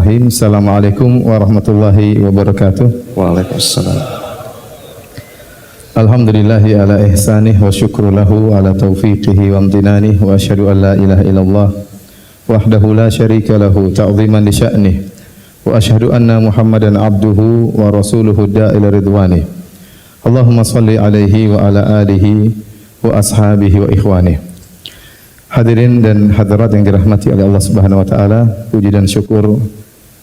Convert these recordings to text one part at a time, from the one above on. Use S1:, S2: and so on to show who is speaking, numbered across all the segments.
S1: Bismillahirrahmanirrahim. Assalamualaikum warahmatullahi wabarakatuh.
S2: Waalaikumsalam.
S1: Alhamdulillahi ala ihsanih wa syukru lahu ala taufiqihi wa amtinanih wa asyhadu an la ilaha illallah wahdahu la syarika lahu ta'ziman li sya'nih wa asyhadu anna Muhammadan abduhu wa rasuluhu da'ila ridwanih. Allahumma salli alaihi wa ala alihi wa ashabihi wa ikhwanih. Hadirin dan hadirat yang dirahmati oleh Allah Subhanahu wa taala, puji dan syukur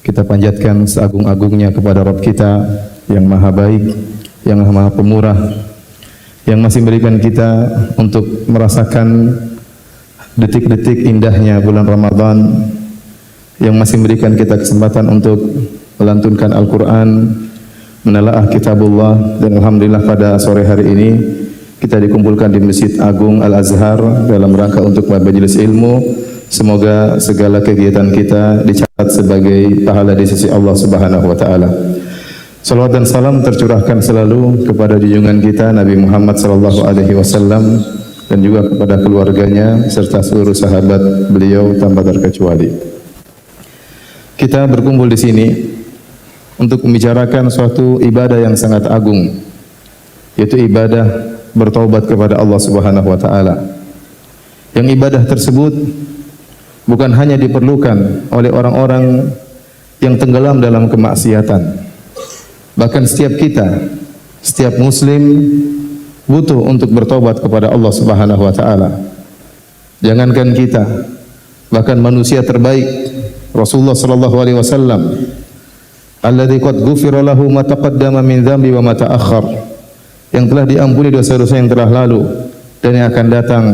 S1: kita panjatkan seagung-agungnya kepada Rabb kita yang Maha Baik, yang Maha Pemurah, yang masih memberikan kita untuk merasakan detik-detik indahnya bulan Ramadan, yang masih memberikan kita kesempatan untuk melantunkan Al-Qur'an, menelaah kitabullah, dan alhamdulillah pada sore hari ini kita dikumpulkan di Masjid Agung Al-Azhar dalam rangka untuk majelis ilmu. Semoga segala kegiatan kita dicatat sebagai pahala di sisi Allah Subhanahu wa taala. Salawat dan salam tercurahkan selalu kepada junjungan kita Nabi Muhammad sallallahu alaihi wasallam dan juga kepada keluarganya serta seluruh sahabat beliau tanpa terkecuali. Kita berkumpul di sini untuk membicarakan suatu ibadah yang sangat agung, yaitu ibadah bertaubat kepada Allah Subhanahu wa taala. Yang ibadah tersebut bukan hanya diperlukan oleh orang-orang yang tenggelam dalam kemaksiatan. Bahkan setiap kita, setiap muslim butuh untuk bertobat kepada Allah Subhanahu wa taala. Jangankan kita, bahkan manusia terbaik Rasulullah sallallahu alaihi wasallam, alladzi qad ghufira lahu ma taqaddama min dzambi wa ma ta'akhkhar, yang telah diampuni dosa-dosa yang telah lalu dan yang akan datang.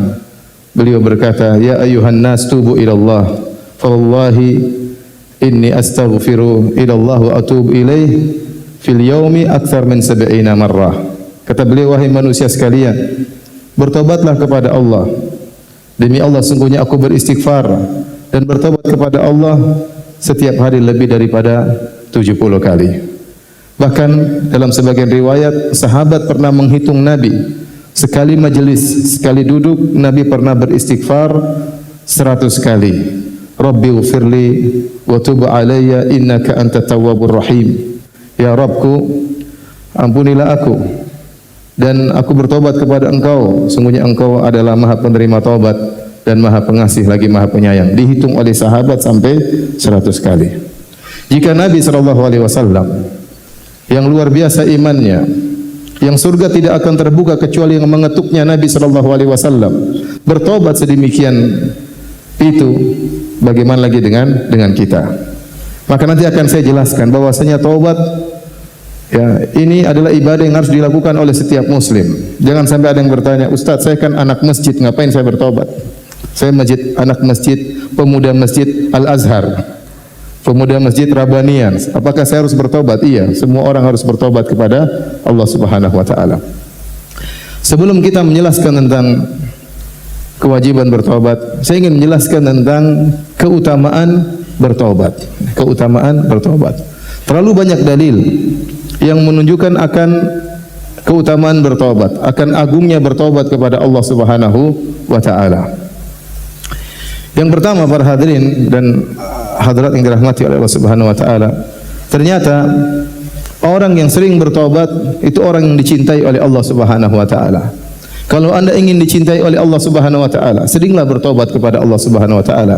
S1: Beliau berkata, ya ayyuhan nas tubu ilallah, fa wallahi inni astaghfiru ilallah wa atubu ilaih fil yaumi akthar min 70 marrah. Kata beliau, wahai manusia sekalian, bertobatlah kepada Allah. Demi Allah sungguhnya aku beristighfar dan bertobat kepada Allah setiap hari lebih daripada 70 kali. Bahkan dalam sebagian riwayat, sahabat pernah menghitung Nabi, sekali majelis, sekali duduk, Nabi pernah beristighfar 100 kali. Rabbi ghfirli wa tub alayya innaka antat tawwabur rahim. Ya Rabbku, ampunilah aku dan aku bertobat kepada Engkau. Sungguhnya Engkau adalah Maha Penerima taubat dan Maha Pengasih lagi Maha Penyayang. Dihitung oleh sahabat sampai 100 kali. Jika Nabi sallallahu alaihi wasallam yang luar biasa imannya, yang surga tidak akan terbuka kecuali yang mengetuknya Nabi sallallahu alaihi wasallam, bertobat sedemikian itu, bagaimana lagi dengan kita? Maka nanti akan saya jelaskan bahwasanya taubat ya, ini adalah ibadah yang harus dilakukan oleh setiap muslim. Jangan sampai ada yang bertanya, Ustaz, saya kan anak masjid, ngapain saya bertobat? Saya anak masjid, pemuda masjid Al-Azhar, pemuda masjid Rabbanian. Apakah saya harus bertobat? Iya, semua orang harus bertobat kepada Allah Subhanahu wa taala. Sebelum kita menjelaskan tentang kewajiban bertobat, saya ingin menjelaskan tentang keutamaan bertobat. Keutamaan bertobat. Terlalu banyak dalil yang menunjukkan akan keutamaan bertobat, akan agungnya bertobat kepada Allah Subhanahu wa taala. Yang pertama, para hadirin dan hadirat yang dirahmati oleh Allah Subhanahu wa taala, ternyata orang yang sering bertobat itu orang yang dicintai oleh Allah Subhanahu wa taala. Kalau Anda ingin dicintai oleh Allah Subhanahu wa taala, seringlah bertobat kepada Allah Subhanahu wa taala.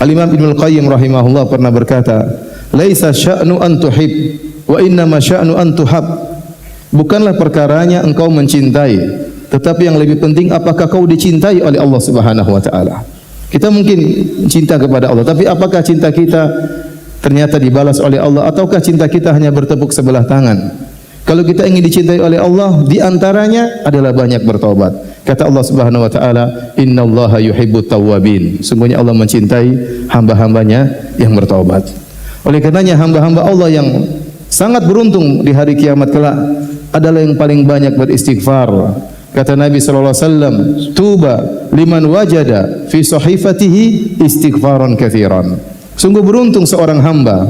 S1: Al-Imam Ibnu Qayyim rahimahullah pernah berkata, "Laisa sya'nu an tuhib, wa innama sya'nu an tuhab." Bukanlah perkaranya engkau mencintai, tetapi yang lebih penting apakah kau dicintai oleh Allah Subhanahu wa taala. Kita mungkin cinta kepada Allah, tapi apakah cinta kita ternyata dibalas oleh Allah, ataukah cinta kita hanya bertepuk sebelah tangan? Kalau kita ingin dicintai oleh Allah, di antaranya adalah banyak bertobat. Kata Allah Subhanahu wa taala, "Innallaha yuhibbut tawwabin." Sungguhnya Allah mencintai hamba-hambanya yang bertobat. Oleh karenanya hamba-hamba Allah yang sangat beruntung di hari kiamat kelak adalah yang paling banyak beristighfar. Kata Nabi sallallahu alaihi wasallam, "Tuba liman wajada fi sahifatihi istighfaran katsiran." Sungguh beruntung seorang hamba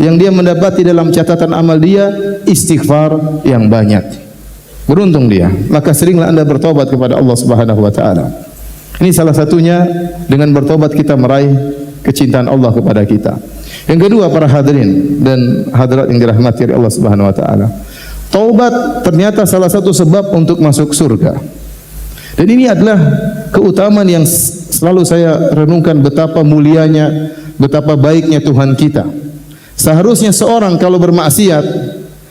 S1: yang dia mendapati dalam catatan amal dia istighfar yang banyak. Beruntung dia. Maka seringlah Anda bertobat kepada Allah Subhanahu wa taala. Ini salah satunya, dengan bertobat kita meraih kecintaan Allah kepada kita. Yang kedua, para hadirin dan hadirat yang dirahmati oleh Allah Subhanahu wa taala. Taubat ternyata salah satu sebab untuk masuk surga. Dan ini adalah keutamaan yang selalu saya renungkan, betapa mulianya, betapa baiknya Tuhan kita. Seharusnya seorang kalau bermaksiat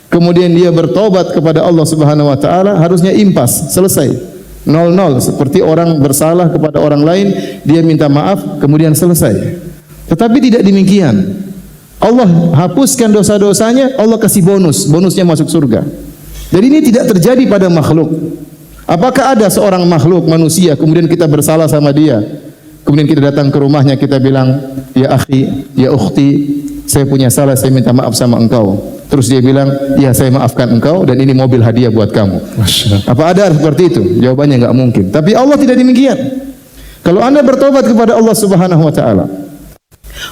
S1: kemudian dia bertobat kepada Allah Subhanahu wa taala, harusnya impas, selesai. 0-0, seperti orang bersalah kepada orang lain, dia minta maaf kemudian selesai. Tetapi tidak demikian. Allah hapuskan dosa-dosanya, Allah kasih bonusnya masuk surga. Jadi ini tidak terjadi pada makhluk. Apakah ada seorang makhluk manusia kemudian kita bersalah sama dia, kemudian kita datang ke rumahnya, kita bilang, ya akhi, ya ukhti, saya punya salah, saya minta maaf sama engkau. Terus dia bilang, ya saya maafkan engkau dan ini mobil hadiah buat kamu. Apa ada seperti itu? Jawabannya enggak mungkin. Tapi Allah tidak demikian. Kalau anda bertobat kepada Allah Subhanahu wa taala,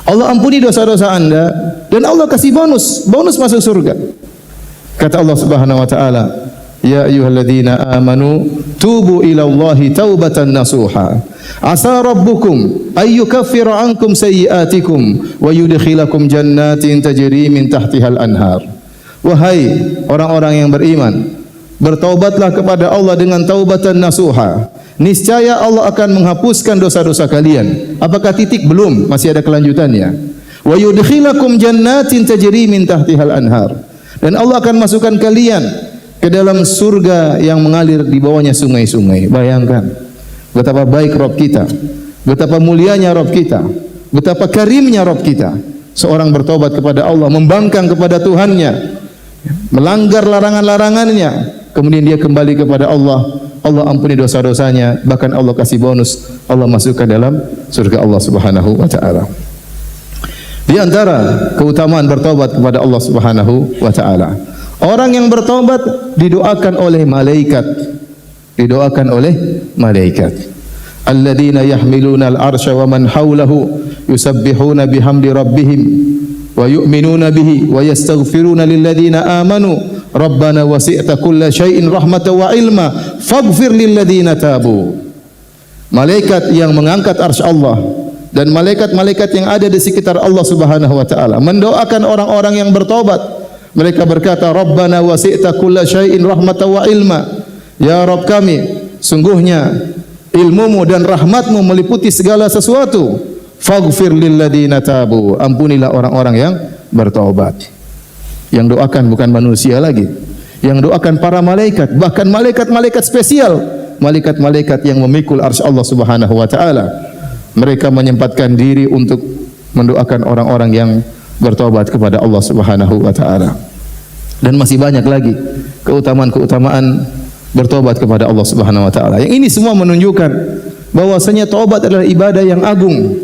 S1: Allah ampuni dosa-dosa anda dan Allah kasih bonus masuk surga. Kata Allah Subhanahu wa taala, ya ayyuhalladzina amanu tubu ila Allahi taubatan nasuha. Asa rabbukum ay yukaffira ankum sayyi'atikum wa yudkhilakum jannatin tajri min tahtihal anhar. Wahai orang-orang yang beriman, bertaubatlah kepada Allah dengan taubatan nasuha. Niscaya Allah akan menghapuskan dosa-dosa kalian. Apakah titik? Belum, masih ada kelanjutannya. Wa yudkhilakum jannatin tajri min tahtihal anhar. Dan Allah akan masukkan kalian ke dalam surga yang mengalir di bawahnya sungai-sungai. Bayangkan betapa baik Rabb kita, betapa mulianya Rabb kita, betapa karimnya Rabb kita. Seorang bertobat kepada Allah, membangkang kepada Tuhannya, melanggar larangan-larangannya, kemudian dia kembali kepada Allah. Allah ampuni dosa-dosanya, bahkan Allah kasih bonus, Allah masukkan dalam surga Allah Subhanahu wa taala. Di antara keutamaan bertobat kepada Allah Subhanahu wa taala, orang yang bertobat didoakan oleh malaikat. Didoakan oleh malaikat. Alladzina yahmiluna al-arsya wa man hawlahu yusabbihuna bihamdi rabbihim wa yu'minuna bihi wa yastaghfiruna lilladzina amanu Rabbana wasi'ta kulla syai'in rahmatan wa ilma faghfir lilladzina tabu. Malaikat yang mengangkat arsy Allah dan malaikat-malaikat yang ada di sekitar Allah Subhanahu wa taala mendoakan orang-orang yang bertobat. Mereka berkata, Rabbana wasi'ta kulla syai'in rahmatan wa ilma. Ya Rabb kami, sungguhnya ilmumu dan rahmatmu meliputi segala sesuatu. Faghfir lilladzina tabu. Ampunilah orang-orang yang bertobat. Yang doakan bukan manusia lagi, yang doakan para malaikat, bahkan malaikat-malaikat spesial, malaikat-malaikat yang memikul arsy Allah Subhanahu wa taala. Mereka menyempatkan diri untuk mendoakan orang-orang yang bertobat kepada Allah Subhanahu wa taala. Dan masih banyak lagi keutamaan-keutamaan bertobat kepada Allah Subhanahu wa taala. Yang ini semua menunjukkan bahwasanya taubat adalah ibadah yang agung,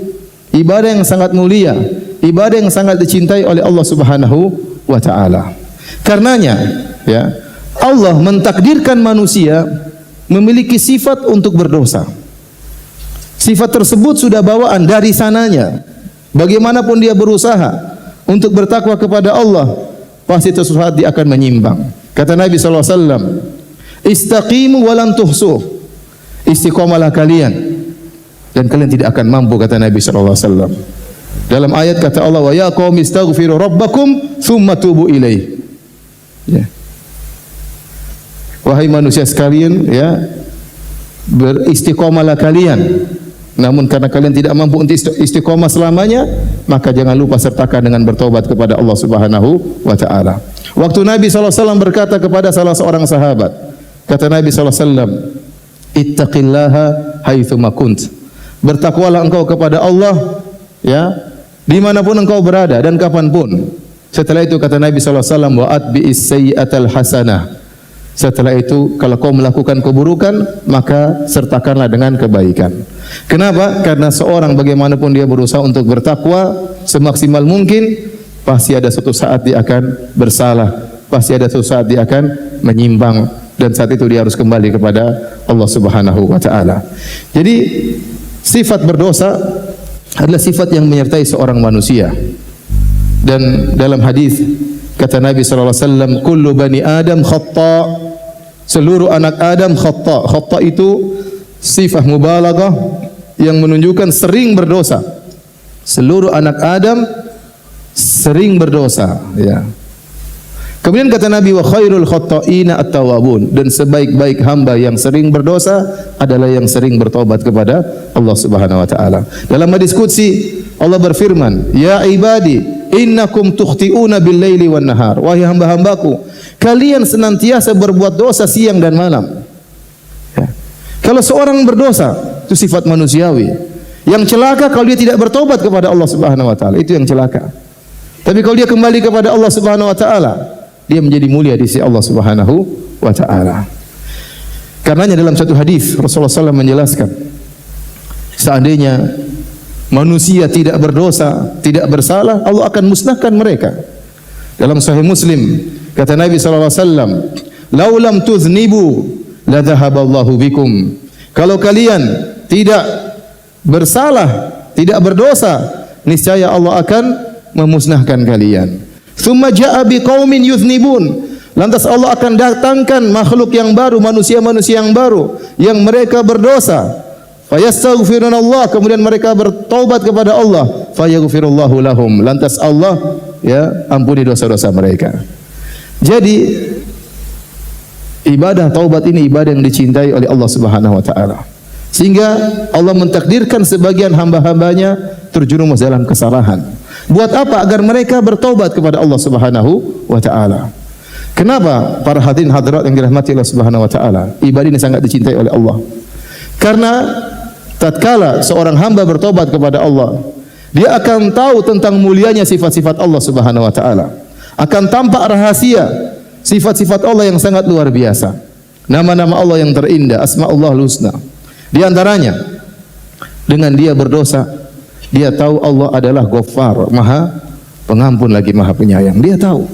S1: ibadah yang sangat mulia, ibadah yang sangat dicintai oleh Allah Subhanahu wa ta'ala. Karenanya, ya, Allah mentakdirkan manusia memiliki sifat untuk berdosa. Sifat tersebut sudah bawaan dari sananya. Bagaimanapun dia berusaha untuk bertakwa kepada Allah, pasti suatu saat dia akan menyimpang. Kata Nabi SAW, istaqimu walan tuhsuh. Istiqomalah kalian dan kalian tidak akan mampu, kata Nabi SAW. Dalam ayat kata Allah, wa ya qaumi istaghfiru rabbakum tsumma tubu ilaih. Ya. Wahai manusia sekalian, ya, beristiqomalah kalian. Namun karena kalian tidak mampu untuk istiqomah selamanya, maka jangan lupa sertakan dengan bertobat kepada Allah Subhanahu wa taala. Waktu Nabi SAW berkata kepada salah seorang sahabat, kata Nabi SAW, ittaqillaha haitsu ma kunt. Bertakwalah engkau kepada Allah, ya, dimanapun engkau berada dan kapanpun. Setelah itu kata Nabi SAW, wa atbi'is sayyi'atal hasanah. Setelah itu kalau kau melakukan keburukan, maka sertakanlah dengan kebaikan. Kenapa? Karena seorang bagaimanapun dia berusaha untuk bertakwa semaksimal mungkin, pasti ada suatu saat dia akan bersalah, pasti ada suatu saat dia akan menyimpang, dan saat itu dia harus kembali kepada Allah Subhanahu wa taala. Jadi sifat berdosa adalah sifat yang menyertai seorang manusia. Dan dalam hadis kata Nabi sallallahu alaihi wasallam, kullu bani Adam khata. Seluruh anak Adam khata. Khata itu sifat mubalaghah yang menunjukkan sering berdosa. Seluruh anak Adam sering berdosa, ya. Kemudian kata Nabi, wa khairul khatta'ina at-tawwabun, dan sebaik-baik hamba yang sering berdosa adalah yang sering bertobat kepada Allah Subhanahu wa taala. Dalam hadis qudsi Allah berfirman, ya ibadi innakum tukhti'una bil-laili wan nahar. Wahai hamba-hambaku, kalian senantiasa berbuat dosa siang dan malam. Ya. Kalau seorang berdosa, itu sifat manusiawi. Yang celaka kalau dia tidak bertobat kepada Allah Subhanahu wa taala, itu yang celaka. Tapi kalau dia kembali kepada Allah Subhanahu wa taala, dia menjadi mulia di sisi Allah Subhanahu wa taala. Karenanya dalam satu hadis Rasulullah SAW menjelaskan, seandainya manusia tidak berdosa, tidak bersalah, Allah akan musnahkan mereka. Dalam Sahih Muslim kata Nabi SAW, "Lau lam tuznibu la dhahaballahu bikum." Kalau kalian tidak bersalah, tidak berdosa, niscaya Allah akan memusnahkan kalian. Tsumma jaa'a biqaumin yuznibun. Lantas Allah akan datangkan makhluk yang baru, manusia-manusia yang baru yang mereka berdosa. Fayastaghfirunallah, kemudian mereka bertaubat kepada Allah. Fayaghfirullahu lahum. Lantas Allah ampuni dosa-dosa mereka. Jadi ibadah taubat ini ibadah yang dicintai oleh Allah Subhanahu wa taala. Sehingga Allah mentakdirkan sebagian hamba-hambanya terjerumus dalam kesalahan. Buat apa? Agar mereka bertaubat kepada Allah Subhanahu wa taala. Kenapa para hadirin hadirat yang dirahmati Allah Subhanahu wa taala? Ibadah ini sangat dicintai oleh Allah. Karena tatkala seorang hamba bertobat kepada Allah, dia akan tahu tentang mulianya sifat-sifat Allah Subhanahu wa taala. Akan tampak rahasia sifat-sifat Allah yang sangat luar biasa. Nama-nama Allah yang terindah, Asma'ullahul Husna. Di antaranya, dengan dia berdosa, dia tahu Allah adalah Ghaffar, Maha Pengampun lagi Maha Penyayang. Dia tahu.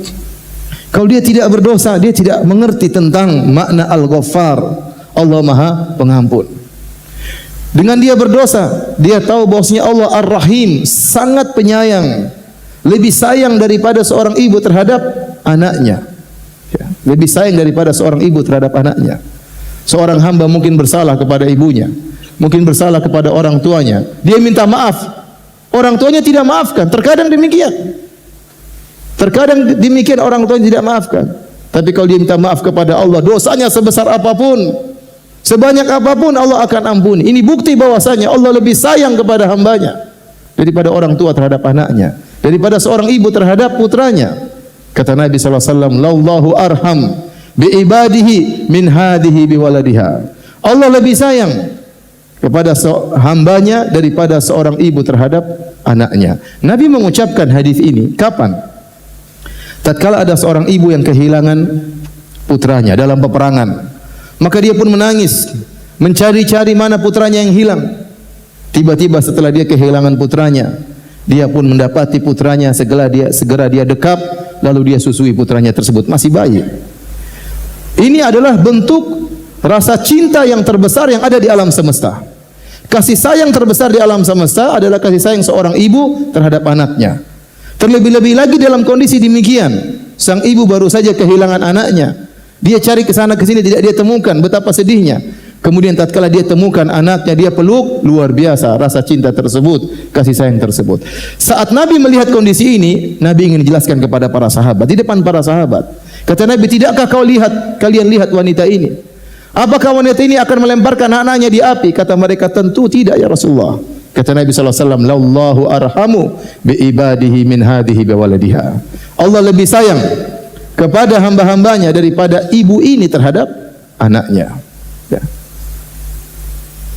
S1: Kalau dia tidak berdosa, dia tidak mengerti tentang makna Al-Ghaffar, Allah Maha Pengampun. Dengan dia berdosa, dia tahu bahwasanya Allah Ar-Rahim, sangat penyayang, lebih sayang daripada seorang ibu terhadap anaknya. Lebih sayang daripada seorang ibu terhadap anaknya. Seorang hamba mungkin bersalah kepada ibunya, mungkin bersalah kepada orang tuanya. Dia minta maaf, orang tuanya tidak maafkan. Terkadang demikian. Terkadang demikian orang tuanya tidak maafkan. Tapi kalau dia minta maaf kepada Allah, dosanya sebesar apapun, sebanyak apapun, Allah akan ampuni. Ini bukti bahwasanya Allah lebih sayang kepada hambanya daripada orang tua terhadap anaknya, daripada seorang ibu terhadap putranya. Kata Nabi sallallahu alaihi wasallam, "Lallahu arham bi ibadihi min hadhihi bi waladiha." Allah lebih sayang kepada hambanya daripada seorang ibu terhadap anaknya. Nabi mengucapkan hadis ini kapan? Tatkala ada seorang ibu yang kehilangan putranya dalam peperangan, maka dia pun menangis, mencari-cari mana putranya yang hilang. Tiba-tiba setelah dia kehilangan putranya, dia pun mendapati putranya, segera dia dekap, lalu dia susui putranya tersebut, masih bayi. Ini adalah bentuk rasa cinta yang terbesar yang ada di alam semesta. Kasih sayang terbesar di alam semesta adalah kasih sayang seorang ibu terhadap anaknya. Terlebih-lebih lagi dalam kondisi demikian, sang ibu baru saja kehilangan anaknya. Dia cari ke sana ke sini tidak dia temukan, betapa sedihnya. Kemudian tatkala dia temukan anaknya, dia peluk, luar biasa rasa cinta tersebut, kasih sayang tersebut. Saat Nabi melihat kondisi ini, Nabi ingin jelaskan kepada para sahabat, di depan para sahabat. Kata Nabi, tidakkah kalian lihat wanita ini? Apakah wanita ini akan melemparkan anaknya di api? Kata mereka, tentu tidak ya Rasulullah. Kata Nabi sallallahu alaihi wasallam, "Lallahu arhamu bi ibadihi min hadhihi bi waladiha." Allah lebih sayang kepada hamba-hambanya daripada ibu ini terhadap anaknya. Ya.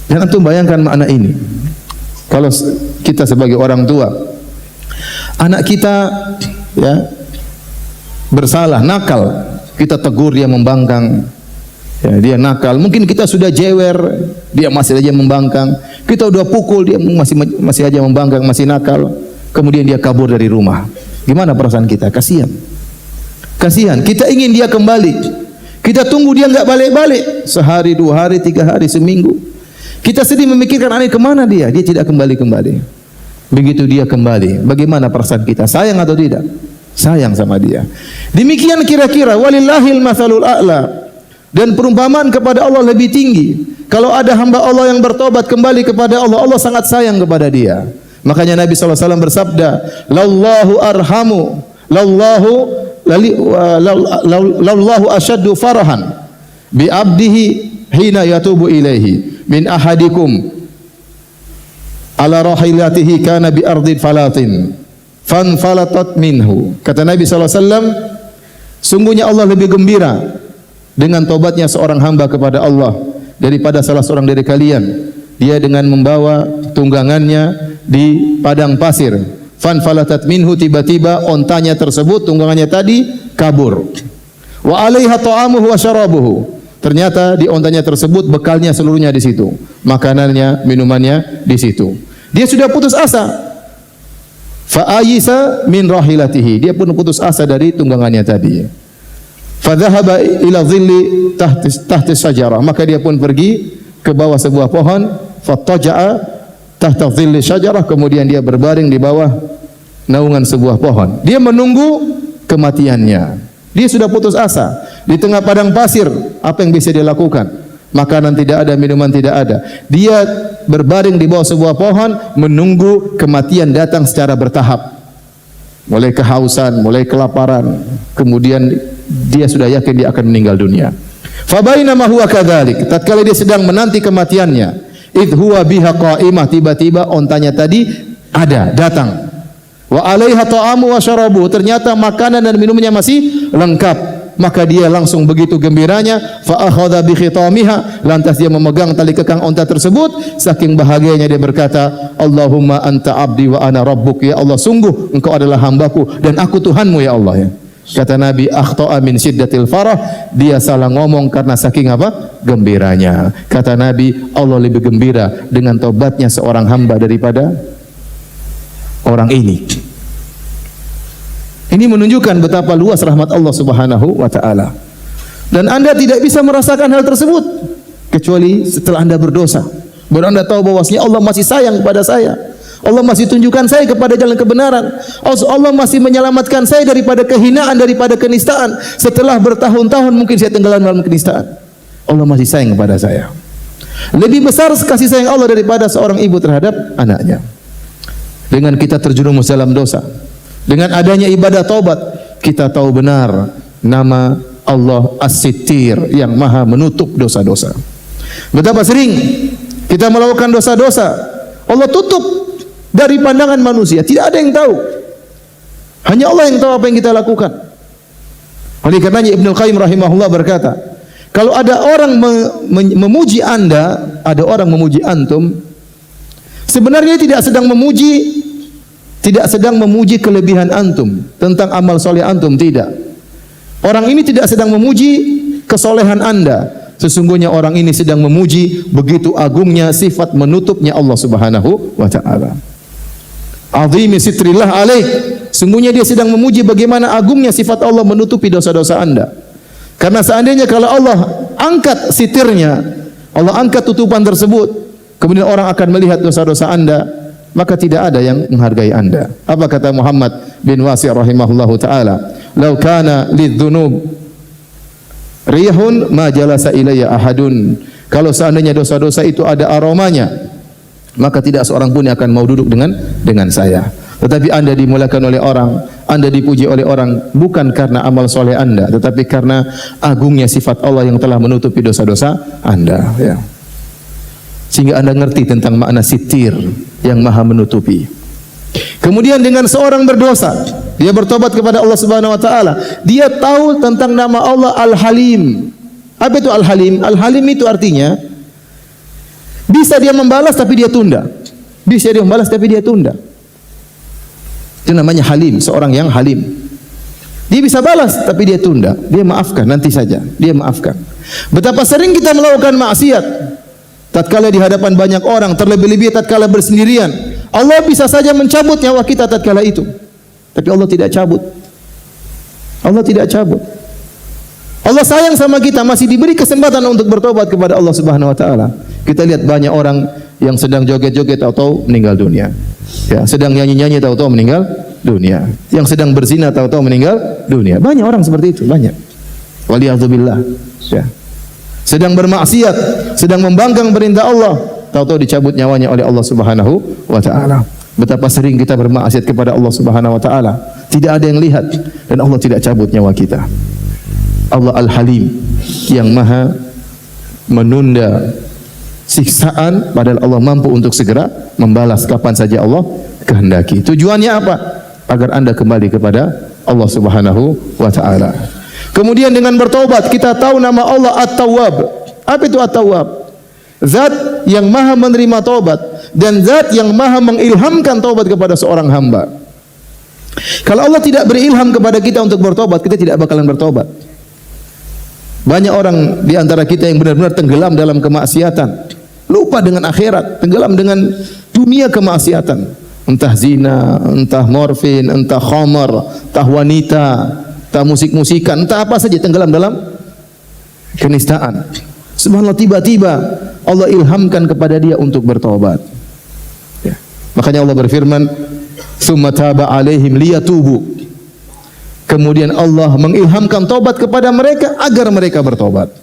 S1: Dan antum bayangkan makna ini. Kalau kita sebagai orang tua, anak kita bersalah, nakal, kita tegur dia membangkang. Ya, dia nakal, mungkin kita sudah jewer, dia masih saja membangkang. Kita sudah pukul, dia masih aja membangkang, masih nakal. Kemudian dia kabur dari rumah. Gimana perasaan kita? Kasihan. Kasihan. Kita ingin dia kembali. Kita tunggu dia enggak balik-balik. Sehari, 2 hari, 3 hari, seminggu. Kita sedih memikirkan aneh kemana dia. Dia tidak kembali-kembali. Begitu dia kembali, bagaimana perasaan kita? Sayang atau tidak? Sayang sama dia. Demikian kira-kira walillahil matsalul a'la. Dan perumpamaan kepada Allah lebih tinggi. Kalau ada hamba Allah yang bertobat kembali kepada Allah, Allah sangat sayang kepada dia. Makanya Nabi SAW bersabda, "Lallahu arhamu, lallahu asyaddu farahan bi abdihi hina yatubu ilaihi min ahadikum ala rahilatihi kana bi ardin falatin fanfalatat minhu." Kata Nabi SAW, sungguhnya Allah lebih gembira dengan tobatnya seorang hamba kepada Allah daripada salah seorang dari kalian. Dia dengan membawa tunggangannya di padang pasir. Fanfalatat minhu, tiba-tiba ontanya tersebut, tunggangannya tadi kabur. Wa alaiha ta'amuhu wa syarabuhu. Ternyata di ontanya tersebut bekalnya seluruhnya di situ. Makanannya, minumannya di situ. Dia sudah putus asa. Fa ayisa min rahilatihi. Dia pun putus asa dari tunggangannya tadi. Fa dhahaba ila dhilli tahti syajarah. Maka dia pun pergi ke bawah sebuah pohon. Fattaja'a tahta dhilli syajarah. Kemudian dia berbaring di bawah naungan sebuah pohon. Dia menunggu kematiannya. Dia sudah putus asa. Di tengah padang pasir, apa yang bisa dia lakukan? Makanan tidak ada, minuman tidak ada. Dia berbaring di bawah sebuah pohon, menunggu kematian datang secara bertahap. Mulai kehausan, mulai kelaparan. Kemudian dia sudah yakin dia akan meninggal dunia. Fabainama huwa kadzalik. Tatkala dia sedang menanti kematiannya, idh huwa biha qa'imah, tiba-tiba ontanya tadi ada, datang. Wa alaiha ta'amu wa syarabu, ternyata makanan dan minumnya masih lengkap. Maka dia langsung begitu gembiranya, fa akhadha bi khitamiha, lantas dia memegang tali kekang onta tersebut. Saking bahagianya dia berkata, Allahumma anta abdi wa ana rabbuk. Ya Allah, sungguh engkau adalah hambaku dan aku Tuhanmu ya Allah ya. Kata Nabi, akhta'a min syiddatil farah, dia salah ngomong karena saking apa? Gembiranya. Kata Nabi, Allah lebih gembira dengan tobatnya seorang hamba daripada orang ini. Ini menunjukkan betapa luas rahmat Allah Subhanahu wa taala. Dan Anda tidak bisa merasakan hal tersebut kecuali setelah Anda berdosa. Baru Anda tahu bahwasanya Allah masih sayang kepada saya. Allah masih tunjukkan saya kepada jalan kebenaran. Allah masih menyelamatkan saya daripada kehinaan, daripada kenistaan. Setelah bertahun-tahun mungkin saya tenggelam dalam kenistaan. Allah masih sayang kepada saya. Lebih besar kasih sayang Allah daripada seorang ibu terhadap anaknya. Dengan kita terjerumus dalam dosa, dengan adanya ibadah taubat, kita tahu benar nama Allah As-Sittir, yang maha menutup dosa-dosa. Betapa sering kita melakukan dosa-dosa, Allah tutup dari pandangan manusia, tidak ada yang tahu. Hanya Allah yang tahu apa yang kita lakukan. Oleh karenanya Ibnu Qayyim rahimahullah berkata, kalau ada orang memuji Anda, ada orang memuji antum, sebenarnya tidak sedang memuji kelebihan antum tentang amal soleh antum, tidak. Orang ini tidak sedang memuji kesolehan Anda. Sesungguhnya orang ini sedang memuji begitu agungnya sifat menutupnya Allah Subhanahu wa taala. Azimi sitrillah alaih. Sungguhnya dia sedang memuji bagaimana agungnya sifat Allah menutupi dosa-dosa Anda. Karena seandainya kalau Allah angkat sitirnya, Allah angkat tutupan tersebut, kemudian orang akan melihat dosa-dosa Anda, maka tidak ada yang menghargai Anda. Apa kata Muhammad bin Wasi' rahimahullahu taala? "Lau kana lidzunub rihun ma jalasa ilayya ahadun." Kalau seandainya dosa-dosa itu ada aromanya, maka tidak seorang pun yang akan mau duduk dengan saya. Tetapi Anda dimuliakan oleh orang, Anda dipuji oleh orang bukan karena amal soleh Anda, tetapi karena agungnya sifat Allah yang telah menutupi dosa-dosa Anda ya. Sehingga Anda ngerti tentang makna sitir, yang maha menutupi. Kemudian dengan seorang berdosa, dia bertobat kepada Allah Subhanahu wa taala, dia tahu tentang nama Allah Al-Halim. Apa itu Al-Halim? Al-Halim itu artinya bisa dia membalas tapi dia tunda. Bisa dia membalas tapi dia tunda. Itu namanya Halim, seorang yang halim. Dia bisa balas tapi dia tunda. Dia maafkan, nanti saja. Dia maafkan. Betapa sering kita melakukan maksiat tatkala di hadapan banyak orang, terlebih-lebih tatkala bersendirian. Allah bisa saja mencabut nyawa kita tatkala itu. Tapi Allah tidak cabut. Allah tidak cabut. Allah sayang sama kita, masih diberi kesempatan untuk bertobat kepada Allah Subhanahu wa taala. Kita lihat banyak orang yang sedang joget-joget tahu-tahu meninggal dunia. Ya, sedang nyanyi-nyanyi tahu-tahu meninggal dunia. Yang sedang berzina tahu-tahu meninggal dunia. Banyak orang seperti itu, banyak. Waliyadzubillah. Ya. Sedang bermaksiat, sedang membangkang perintah Allah, tahu-tahu dicabut nyawanya oleh Allah Subhanahu wa taala. betapa sering kita bermaksiat kepada Allah Subhanahu wa taala. Tidak ada yang lihat dan Allah tidak cabut nyawa kita. Allah Al-Halim yang Maha menunda siksaan, padahal Allah mampu untuk segera membalas kapan saja Allah kehendaki. Tujuannya apa? Agar Anda kembali kepada Allah Subhanahu wa taala. Kemudian dengan bertobat kita tahu nama Allah At-Tawwab. Apa itu At-Tawwab? Zat yang Maha menerima taubat dan zat yang Maha mengilhamkan taubat kepada seorang hamba. Kalau Allah tidak berilham kepada kita untuk bertobat, kita tidak bakalan bertobat. Banyak orang di antara kita yang benar-benar tenggelam dalam kemaksiatan, lupa dengan akhirat, tenggelam dengan dunia kemaksiatan, entah zina, entah morfin, entah khamar, entah wanita, entah musik-musikan, entah apa saja, tenggelam dalam kenistaan. Subhanallah, tiba-tiba Allah ilhamkan kepada dia untuk bertobat. Ya. Makanya Allah berfirman, "Tsumma taba 'alaihim liyatubu." Kemudian Allah mengilhamkan taubat kepada mereka agar mereka bertobat.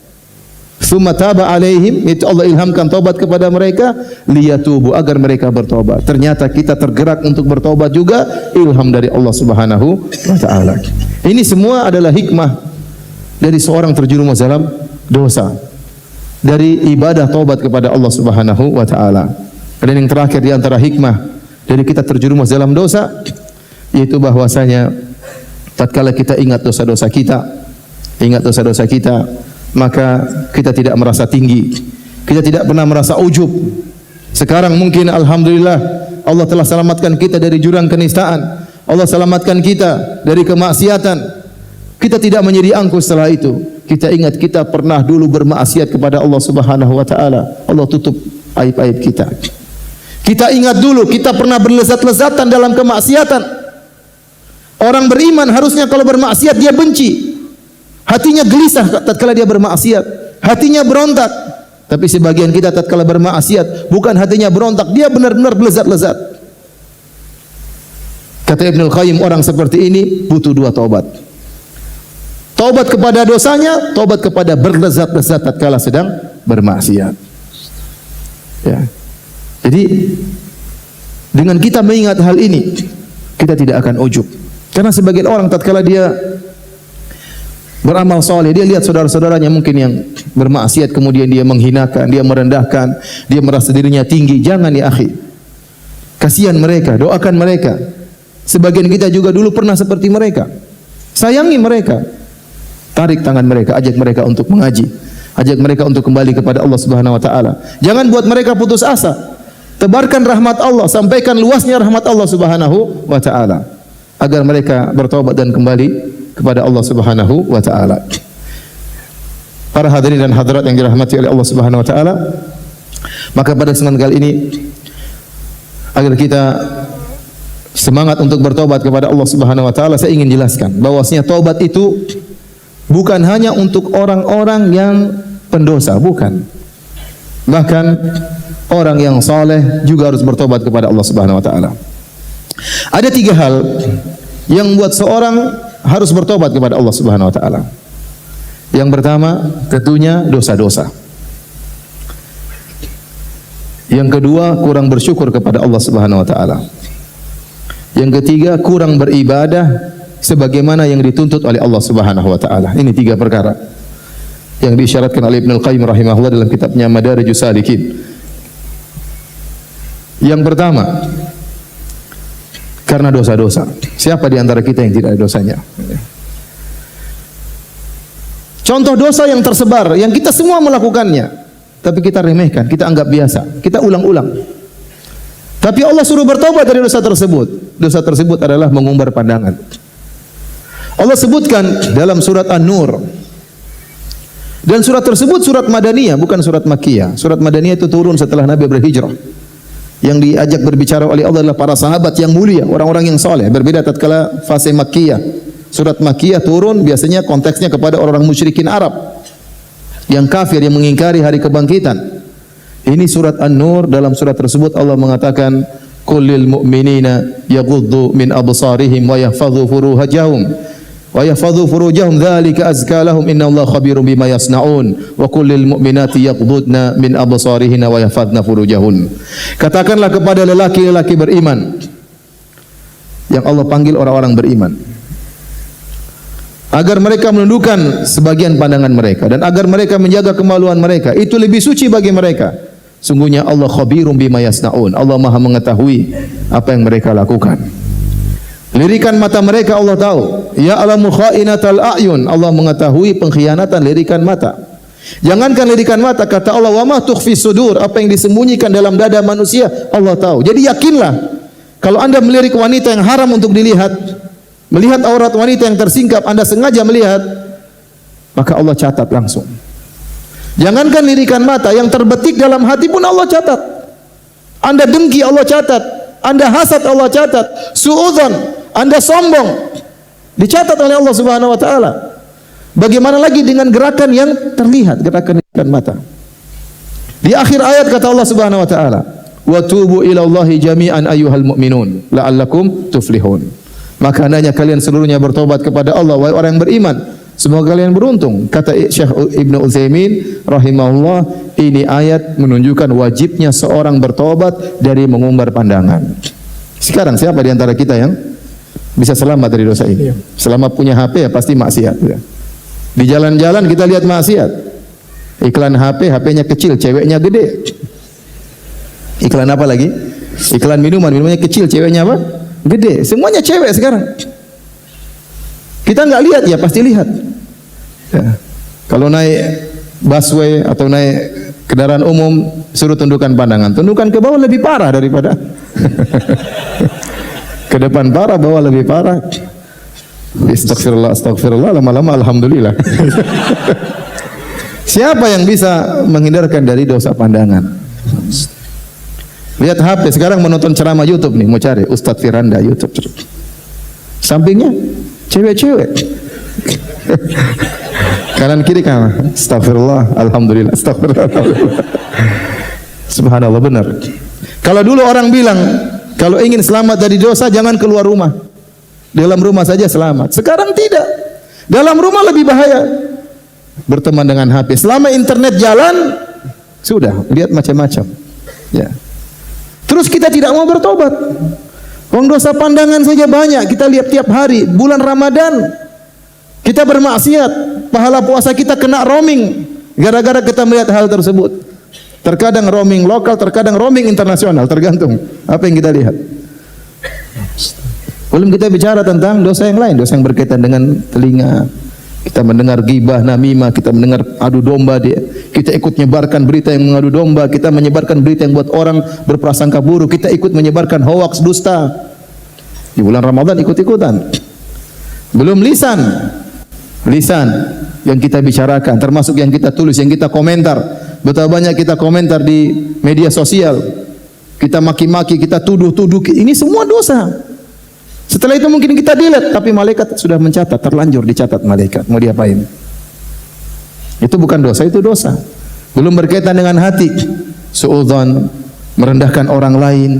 S1: Tsumma taba 'alaihim, itu Allah ilhamkan taubat kepada mereka liyatubu, agar mereka bertobat. Ternyata kita tergerak untuk bertobat juga ilham dari Allah Subhanahu wa taala. Ini semua adalah hikmah dari seorang terjerumus dalam dosa, dari ibadah taubat kepada Allah Subhanahu wa taala. Dan yang terakhir di antara hikmah dari kita terjerumus dalam dosa, yaitu bahwasanya tatkala kita ingat dosa-dosa kita, maka kita tidak merasa tinggi, kita tidak pernah merasa ujub. Sekarang mungkin alhamdulillah Allah telah selamatkan kita dari jurang kenistaan, Allah selamatkan kita dari kemaksiatan. Kita tidak menjadi angkuh setelah itu. Kita ingat kita pernah dulu bermaksiat kepada Allah Subhanahu wa taala. Allah tutup aib-aib kita. Kita ingat dulu kita pernah berlezat-lezatan dalam kemaksiatan. Orang beriman harusnya kalau bermaksiat dia benci, hatinya gelisah tatkala dia bermaksiat, hatinya berontak. Tapi sebagian kita tatkala bermaksiat bukan hatinya berontak, dia benar-benar berlezat-lezat. Kata Ibnul Qayyim, orang seperti ini butuh dua taubat. Taubat kepada dosanya, taubat kepada berlezat-lezat tatkala sedang bermaksiat. Ya. Jadi dengan kita mengingat hal ini, kita tidak akan ujub. Karena sebagian orang tatkala dia beramal soleh, dia lihat saudara-saudaranya mungkin yang bermaksiat, kemudian dia menghinakan, dia merendahkan, dia merasa dirinya tinggi. Jangan ya akhi, kasihan mereka, doakan mereka. Sebagian kita juga dulu pernah seperti mereka. Sayangi mereka, tarik tangan mereka, ajak mereka untuk mengaji, ajak mereka untuk kembali kepada Allah Subhanahu wa taala. Jangan buat mereka putus asa. Tebarkan rahmat Allah, sampaikan luasnya rahmat Allah Subhanahu wa taala, agar mereka bertobat dan kembali kepada Allah Subhanahu wa taala. Para hadirin dan hadirat yang dirahmati oleh Allah Subhanahu wa taala, maka pada kesempatan kali ini agar kita semangat untuk bertobat kepada Allah Subhanahu wa taala, saya ingin jelaskan bahwasanya taubat itu bukan hanya untuk orang-orang yang pendosa, bukan. Bahkan orang yang saleh juga harus bertobat kepada Allah Subhanahu wa taala. Ada tiga hal yang membuat seorang harus bertobat kepada Allah Subhanahu wa taala. Yang pertama, tentunya dosa-dosa. Yang kedua, kurang bersyukur kepada Allah Subhanahu wa taala. Yang ketiga, kurang beribadah sebagaimana yang dituntut oleh Allah Subhanahu wa taala. Ini tiga perkara yang diisyaratkan oleh Ibnul Qayyim rahimahullah dalam kitabnya Madarijus Salikin. Yang pertama, karena dosa-dosa. Siapa di antara kita yang tidak ada dosanya? Contoh dosa yang tersebar, yang kita semua melakukannya, tapi kita remehkan, kita anggap biasa, kita ulang-ulang. Tapi Allah suruh bertobat dari dosa tersebut. Dosa tersebut adalah mengumbar pandangan. Allah sebutkan dalam surat An-Nur. Dan surat tersebut surat Madaniyah, bukan surat Makkiyah. Surat Madaniyah itu turun setelah Nabi berhijrah. Yang diajak berbicara oleh Allah adalah para sahabat yang mulia, orang-orang yang soleh. Berbeda tatkala fase Makkiyah. Surat Makkiyah turun biasanya konteksnya kepada orang musyrikin Arab yang kafir, yang mengingkari hari kebangkitan. Ini surat An-Nur. Dalam surat tersebut Allah mengatakan, "Qul lil mu'minina yaghuddu min absarihim wa yahfadhu furuhajahum wa yahfadhu furujahum dzalika azka lahum innallaha khabirum bima yasnaun wa qul lil mu'minati yaghdudna min absarihinna wa yahfadna furujahun. Katakanlah kepada lelaki-lelaki beriman yang Allah panggil orang-orang beriman agar mereka menundukkan sebagian pandangan mereka dan agar mereka menjaga kemaluan mereka, itu lebih suci bagi mereka. Sungguhnya Allah khabirum bima yasnaun, Allah Maha mengetahui apa yang mereka lakukan. Lirikan mata mereka Allah tahu. Ya alamu khainatal a'yun, Allah mengetahui pengkhianatan lirikan mata. Jangankan lirikan mata, kata Allah, wa ma tukhfi sudur, apa yang disembunyikan dalam dada manusia Allah tahu. Jadi yakinlah, kalau Anda melirik wanita yang haram untuk dilihat, melihat aurat wanita yang tersingkap, Anda sengaja melihat, maka Allah catat langsung. Jangankan lirikan mata, yang terbetik dalam hati pun Allah catat. Anda dengki, Allah catat. Anda hasad, Allah catat. Suudzon, Anda sombong, dicatat oleh Allah Subhanahu wa taala. Bagaimana lagi dengan gerakan yang terlihat, gerakan lirikan mata. Di akhir ayat kata Allah Subhanahu wa taala, "Wa tubu ila Allahi jami'an ayyuhal mu'minun la'allakum tuflihun." Maka hendaknya kalian seluruhnya bertobat kepada Allah, wahai orang yang beriman, semoga kalian beruntung. Kata Syekh Ibnu Utsaimin rahimahullah, ini ayat menunjukkan wajibnya seorang bertobat dari mengumbar pandangan. Sekarang siapa di antara kita yang bisa selamat dari dosa ini? Selama punya HP ya pasti maksiat. Di jalan-jalan kita lihat maksiat. Iklan HP, HP-nya kecil, ceweknya gede. Iklan apa lagi? Iklan minuman, minumannya kecil, ceweknya apa? Gede. Semuanya cewek sekarang. Kita nggak lihat ya pasti lihat. Ya. Kalau naik busway atau naik kendaraan umum, suruh tundukkan pandangan. Tundukkan ke bawah lebih parah daripada ke depan parah, bawah lebih parah. Astagfirullah, astagfirullah, lama-lama alhamdulillah. Siapa yang bisa menghindarkan dari dosa pandangan? Lihat HP sekarang, menonton ceramah YouTube nih, mau cari Ustadz Firanda YouTube. Sampingnya cewek-cewek. Kanan kiri kan, astagfirullah, alhamdulillah, astagfirullah, alhamdulillah. Subhanallah, benar. Kalau dulu orang bilang, kalau ingin selamat dari dosa jangan keluar rumah, dalam rumah saja selamat. Sekarang tidak, dalam rumah lebih bahaya. Berteman dengan HP, selama internet jalan, sudah lihat macam-macam. Ya. Terus kita tidak mau bertobat. Wong dosa pandangan saja banyak, kita lihat tiap hari. Bulan Ramadan kita bermaksiat, pahala puasa kita kena roaming gara-gara kita melihat hal tersebut. Terkadang roaming lokal, terkadang roaming internasional, tergantung apa yang kita lihat. Belum kita bicara tentang dosa yang lain, dosa yang berkaitan dengan telinga. Kita mendengar ghibah, namimah, kita mendengar adu domba, kita ikut menyebarkan berita yang mengadu domba, kita menyebarkan berita yang buat orang berprasangka buruk, kita ikut menyebarkan hoaks, dusta. Di bulan Ramadan ikut-ikutan. Belum lisan yang kita bicarakan, termasuk yang kita tulis, yang kita komentar. Betapa banyak kita komentar di media sosial. Kita maki-maki, kita tuduh-tuduh, ini semua dosa. Setelah itu mungkin kita delete, tapi malaikat sudah mencatat, terlanjur dicatat malaikat. Mau diapain? Itu bukan dosa, itu dosa. Belum berkaitan dengan hati. Suudzon, merendahkan orang lain,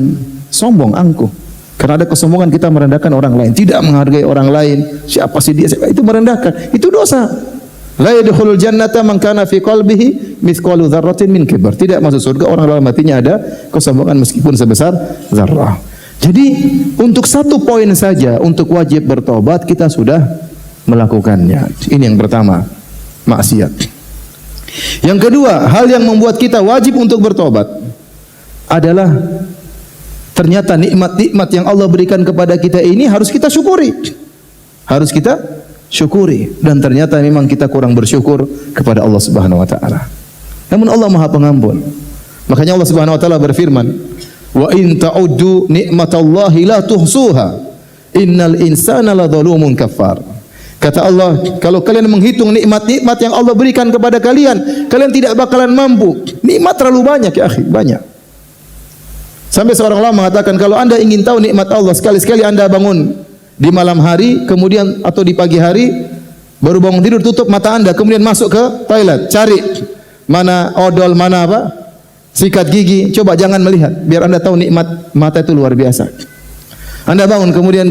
S1: sombong, angkuh. Karena ada kesombongan kita merendahkan orang lain, tidak menghargai orang lain. Siapa sih dia? Itu merendahkan. Itu dosa. La yadkhulul jannata man kana fi qalbihi mithqalu dzarratin min kibr. Tidak masuk surga orang dalam hatinya ada kesombongan meskipun sebesar zarrah. Jadi untuk satu poin saja, untuk wajib bertobat kita sudah melakukannya. Ini yang pertama, maksiat. Yang kedua, hal yang membuat kita wajib untuk bertobat adalah ternyata nikmat-nikmat yang Allah berikan kepada kita ini harus kita syukuri. Harus kita syukuri. Dan ternyata memang kita kurang bersyukur kepada Allah Subhanahu wa taala. Namun Allah Maha Pengampun. Makanya Allah Subhanahu wa taala berfirman, "Wa in ta'uddu nikmatallahi la tuhsuha. Innal insana ladzalumun kafar." Kata Allah, kalau kalian menghitung nikmat-nikmat yang Allah berikan kepada kalian, kalian tidak bakalan mampu. Nikmat terlalu banyak ya akhi, banyak. Sampai seorang ulama mengatakan, kalau Anda ingin tahu nikmat Allah, sekali-sekali Anda bangun di malam hari, kemudian atau di pagi hari, baru bangun tidur, tutup mata Anda, kemudian masuk ke toilet, cari mana odol, mana apa, sikat gigi, coba jangan melihat, biar Anda tahu nikmat mata itu luar biasa. Anda bangun kemudian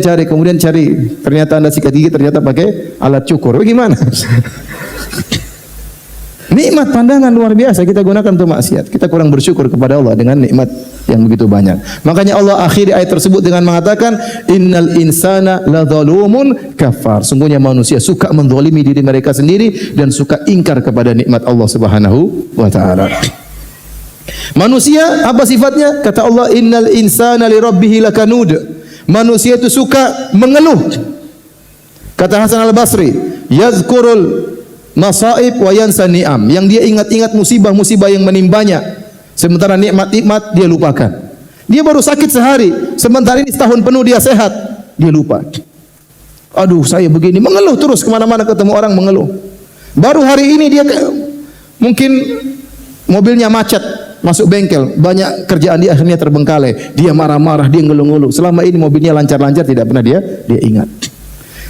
S1: cari, ternyata Anda sikat gigi ternyata pakai alat cukur. Bagaimana? Nikmat pandangan luar biasa kita gunakan untuk maksiat. Kita kurang bersyukur kepada Allah dengan nikmat yang begitu banyak. Makanya Allah akhiri ayat tersebut dengan mengatakan innal insana ladzalumun kafar. Sungguhnya manusia suka menzalimi diri mereka sendiri dan suka ingkar kepada nikmat Allah Subhanahu wa taala. Manusia apa sifatnya? Kata Allah innal insana lirabbih lakanud. Manusia itu suka mengeluh. Kata Hasan Al-Basri, yazkurul masaib wa yansa ni'am. Yang dia ingat-ingat musibah-musibah yang menimpanya. Sementara nikmat-nikmat dia lupakan. Dia baru sakit sehari, sementara ini setahun penuh dia sehat. Dia lupa. Aduh, saya begini, mengeluh terus kemana-mana ketemu orang mengeluh. Baru hari ini dia mungkin mobilnya macet, masuk bengkel, banyak kerjaan dia akhirnya terbengkalai. Dia marah-marah, dia ngeluh-ngeluh. Selama ini mobilnya lancar-lancar tidak pernah dia ingat.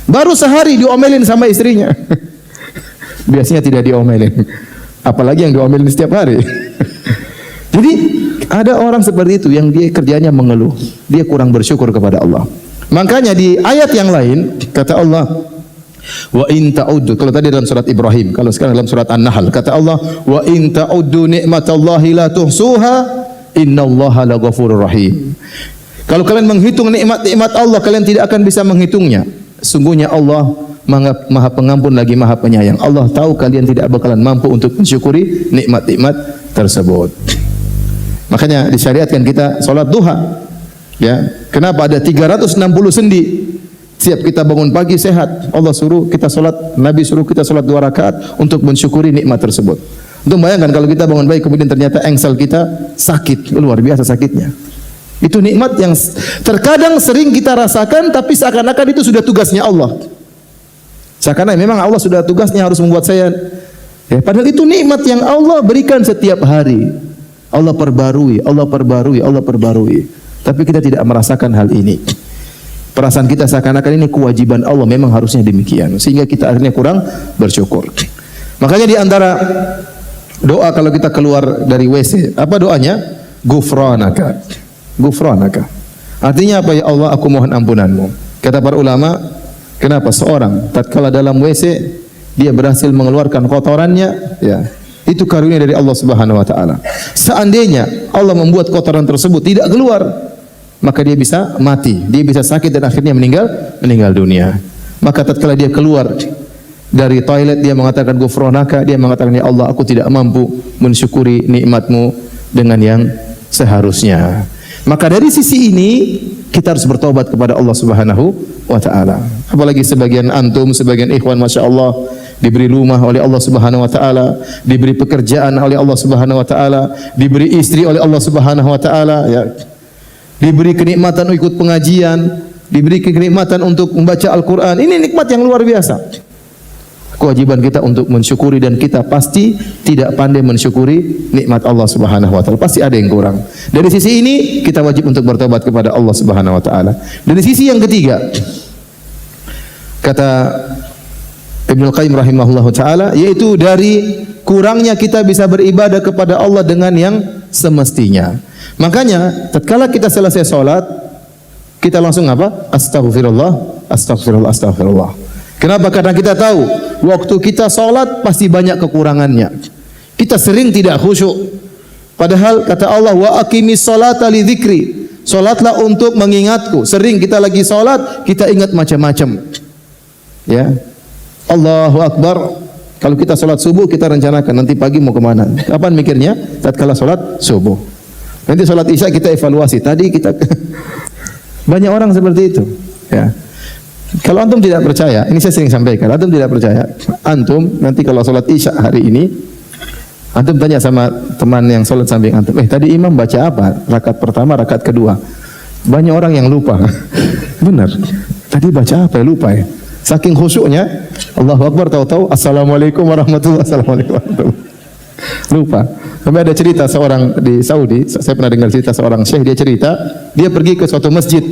S1: Baru sehari diomelin sama istrinya. Biasanya tidak diomelin. Apalagi yang diomelin setiap hari. Jadi ada orang seperti itu yang dia kerjanya mengeluh. Dia kurang bersyukur kepada Allah. Makanya di ayat yang lain kata Allah, wa in ta'uddu, kalau tadi dalam surat Ibrahim, kalau sekarang dalam surat An-Nahl kata Allah, wa in ta'uddu ni'matallahi la tuhsuha innallaha laghafurur rahim. Kalau kalian menghitung nikmat-nikmat Allah, kalian tidak akan bisa menghitungnya. Sungguhnya Allah Maha Pengampun lagi Maha Penyayang. Allah tahu kalian tidak bakalan mampu untuk mensyukuri nikmat-nikmat tersebut. Makanya disyariatkan kita salat duha. Ya, kenapa ada 360 sendi? Setiap kita bangun pagi sehat, Allah suruh kita salat, Nabi suruh kita salat 2 rakaat untuk mensyukuri nikmat tersebut. Untuk bayangkan kalau kita bangun pagi kemudian ternyata engsel kita sakit, luar biasa sakitnya. Itu nikmat yang terkadang sering kita rasakan tapi seakan-akan itu sudah tugasnya Allah. Seakan-akan memang Allah sudah tugasnya harus membuat saya, ya, padahal itu nikmat yang Allah berikan setiap hari. Allah perbarui, Allah perbarui, Allah perbarui. Tapi kita tidak merasakan hal ini. Perasaan kita seakan-akan ini kewajiban Allah, memang harusnya demikian. Sehingga kita akhirnya kurang bersyukur. Makanya di antara doa kalau kita keluar dari WC, apa doanya? Ghufranaka. Ghufranaka. Artinya apa? Ya Allah, aku mohon ampunanmu. Kata para ulama, kenapa seorang tatkala dalam WC dia berhasil mengeluarkan kotorannya, ya, itu karunia dari Allah Subhanahu wa taala. Seandainya Allah membuat kotoran tersebut tidak keluar, maka dia bisa mati, dia bisa sakit dan akhirnya meninggal dunia. Maka tatkala dia keluar dari toilet dia mengatakan ghufranaka, dia mengatakan ya Allah, aku tidak mampu mensyukuri nikmat-Mu dengan yang seharusnya. Maka dari sisi ini kita harus bertobat kepada Allah Subhanahu wa taala. Apalagi sebagian antum, sebagian ikhwan Masya Allah diberi rumah oleh Allah Subhanahu wa taala, diberi pekerjaan oleh Allah Subhanahu wa taala, diberi istri oleh Allah Subhanahu wa taala, ya. Diberi kenikmatan ikut pengajian, diberi kenikmatan untuk membaca Al-Qur'an. Ini nikmat yang luar biasa. Kewajiban kita untuk mensyukuri, dan kita pasti tidak pandai mensyukuri nikmat Allah Subhanahu wa taala. Pasti ada yang kurang. Dari sisi ini kita wajib untuk bertobat kepada Allah Subhanahu wa taala. Dari sisi yang ketiga, kata Ibnu Qayyim rahimahullahu taala, yaitu dari kurangnya kita bisa beribadah kepada Allah dengan yang semestinya. Makanya tatkala kita selesai salat, kita langsung apa? Astaghfirullah, astaghfirullah, astaghfirullah. Kenapa? Karena kita tahu waktu kita salat pasti banyak kekurangannya. Kita sering tidak khusyuk. Padahal kata Allah, wa aqimis salata li dzikri. Salatlah untuk mengingatku. Sering kita lagi salat, kita ingat macam-macam. Ya. Allahu Akbar. Kalau kita salat subuh, kita rencanakan nanti pagi mau kemana. Kapan mikirnya? Tatkala salat subuh. Nanti salat isya kita evaluasi. Tadi kita banyak orang seperti itu. Ya. Kalau antum tidak percaya, ini saya sering sampaikan, antum tidak percaya, antum nanti kalau salat isya hari ini, antum tanya sama teman yang salat samping antum, tadi imam baca apa? Rakaat pertama, rakaat kedua. Banyak orang yang lupa. Benar. Tadi baca apa? Lupa ya. Saking khusyuknya, Allahu Akbar, tahu-tahu Assalamualaikum warahmatullahi wabarakatuh. Lupa. Sampai ada cerita seorang di Saudi, saya pernah dengar cerita seorang syekh, dia cerita, dia pergi ke suatu masjid.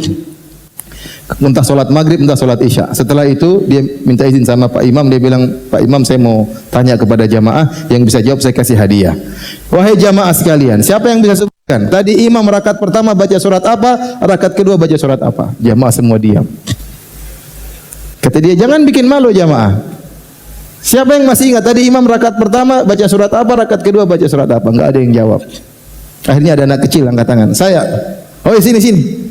S1: Entah salat maghrib, entah salat isya. Setelah itu dia minta izin sama Pak Imam, dia bilang, Pak Imam, saya mau tanya kepada jamaah, yang bisa jawab saya kasih hadiah. Wahai jamaah sekalian, siapa yang bisa Tadi imam rakaat pertama baca surat apa, rakaat kedua baca surat apa. Jamaah semua diam. Kata dia, jangan bikin malu jamaah. Siapa yang masih ingat tadi imam rakaat pertama baca surat apa, rakaat kedua baca surat apa? Enggak ada yang jawab. Akhirnya ada anak kecil angkat tangan. Saya. Oh, sini.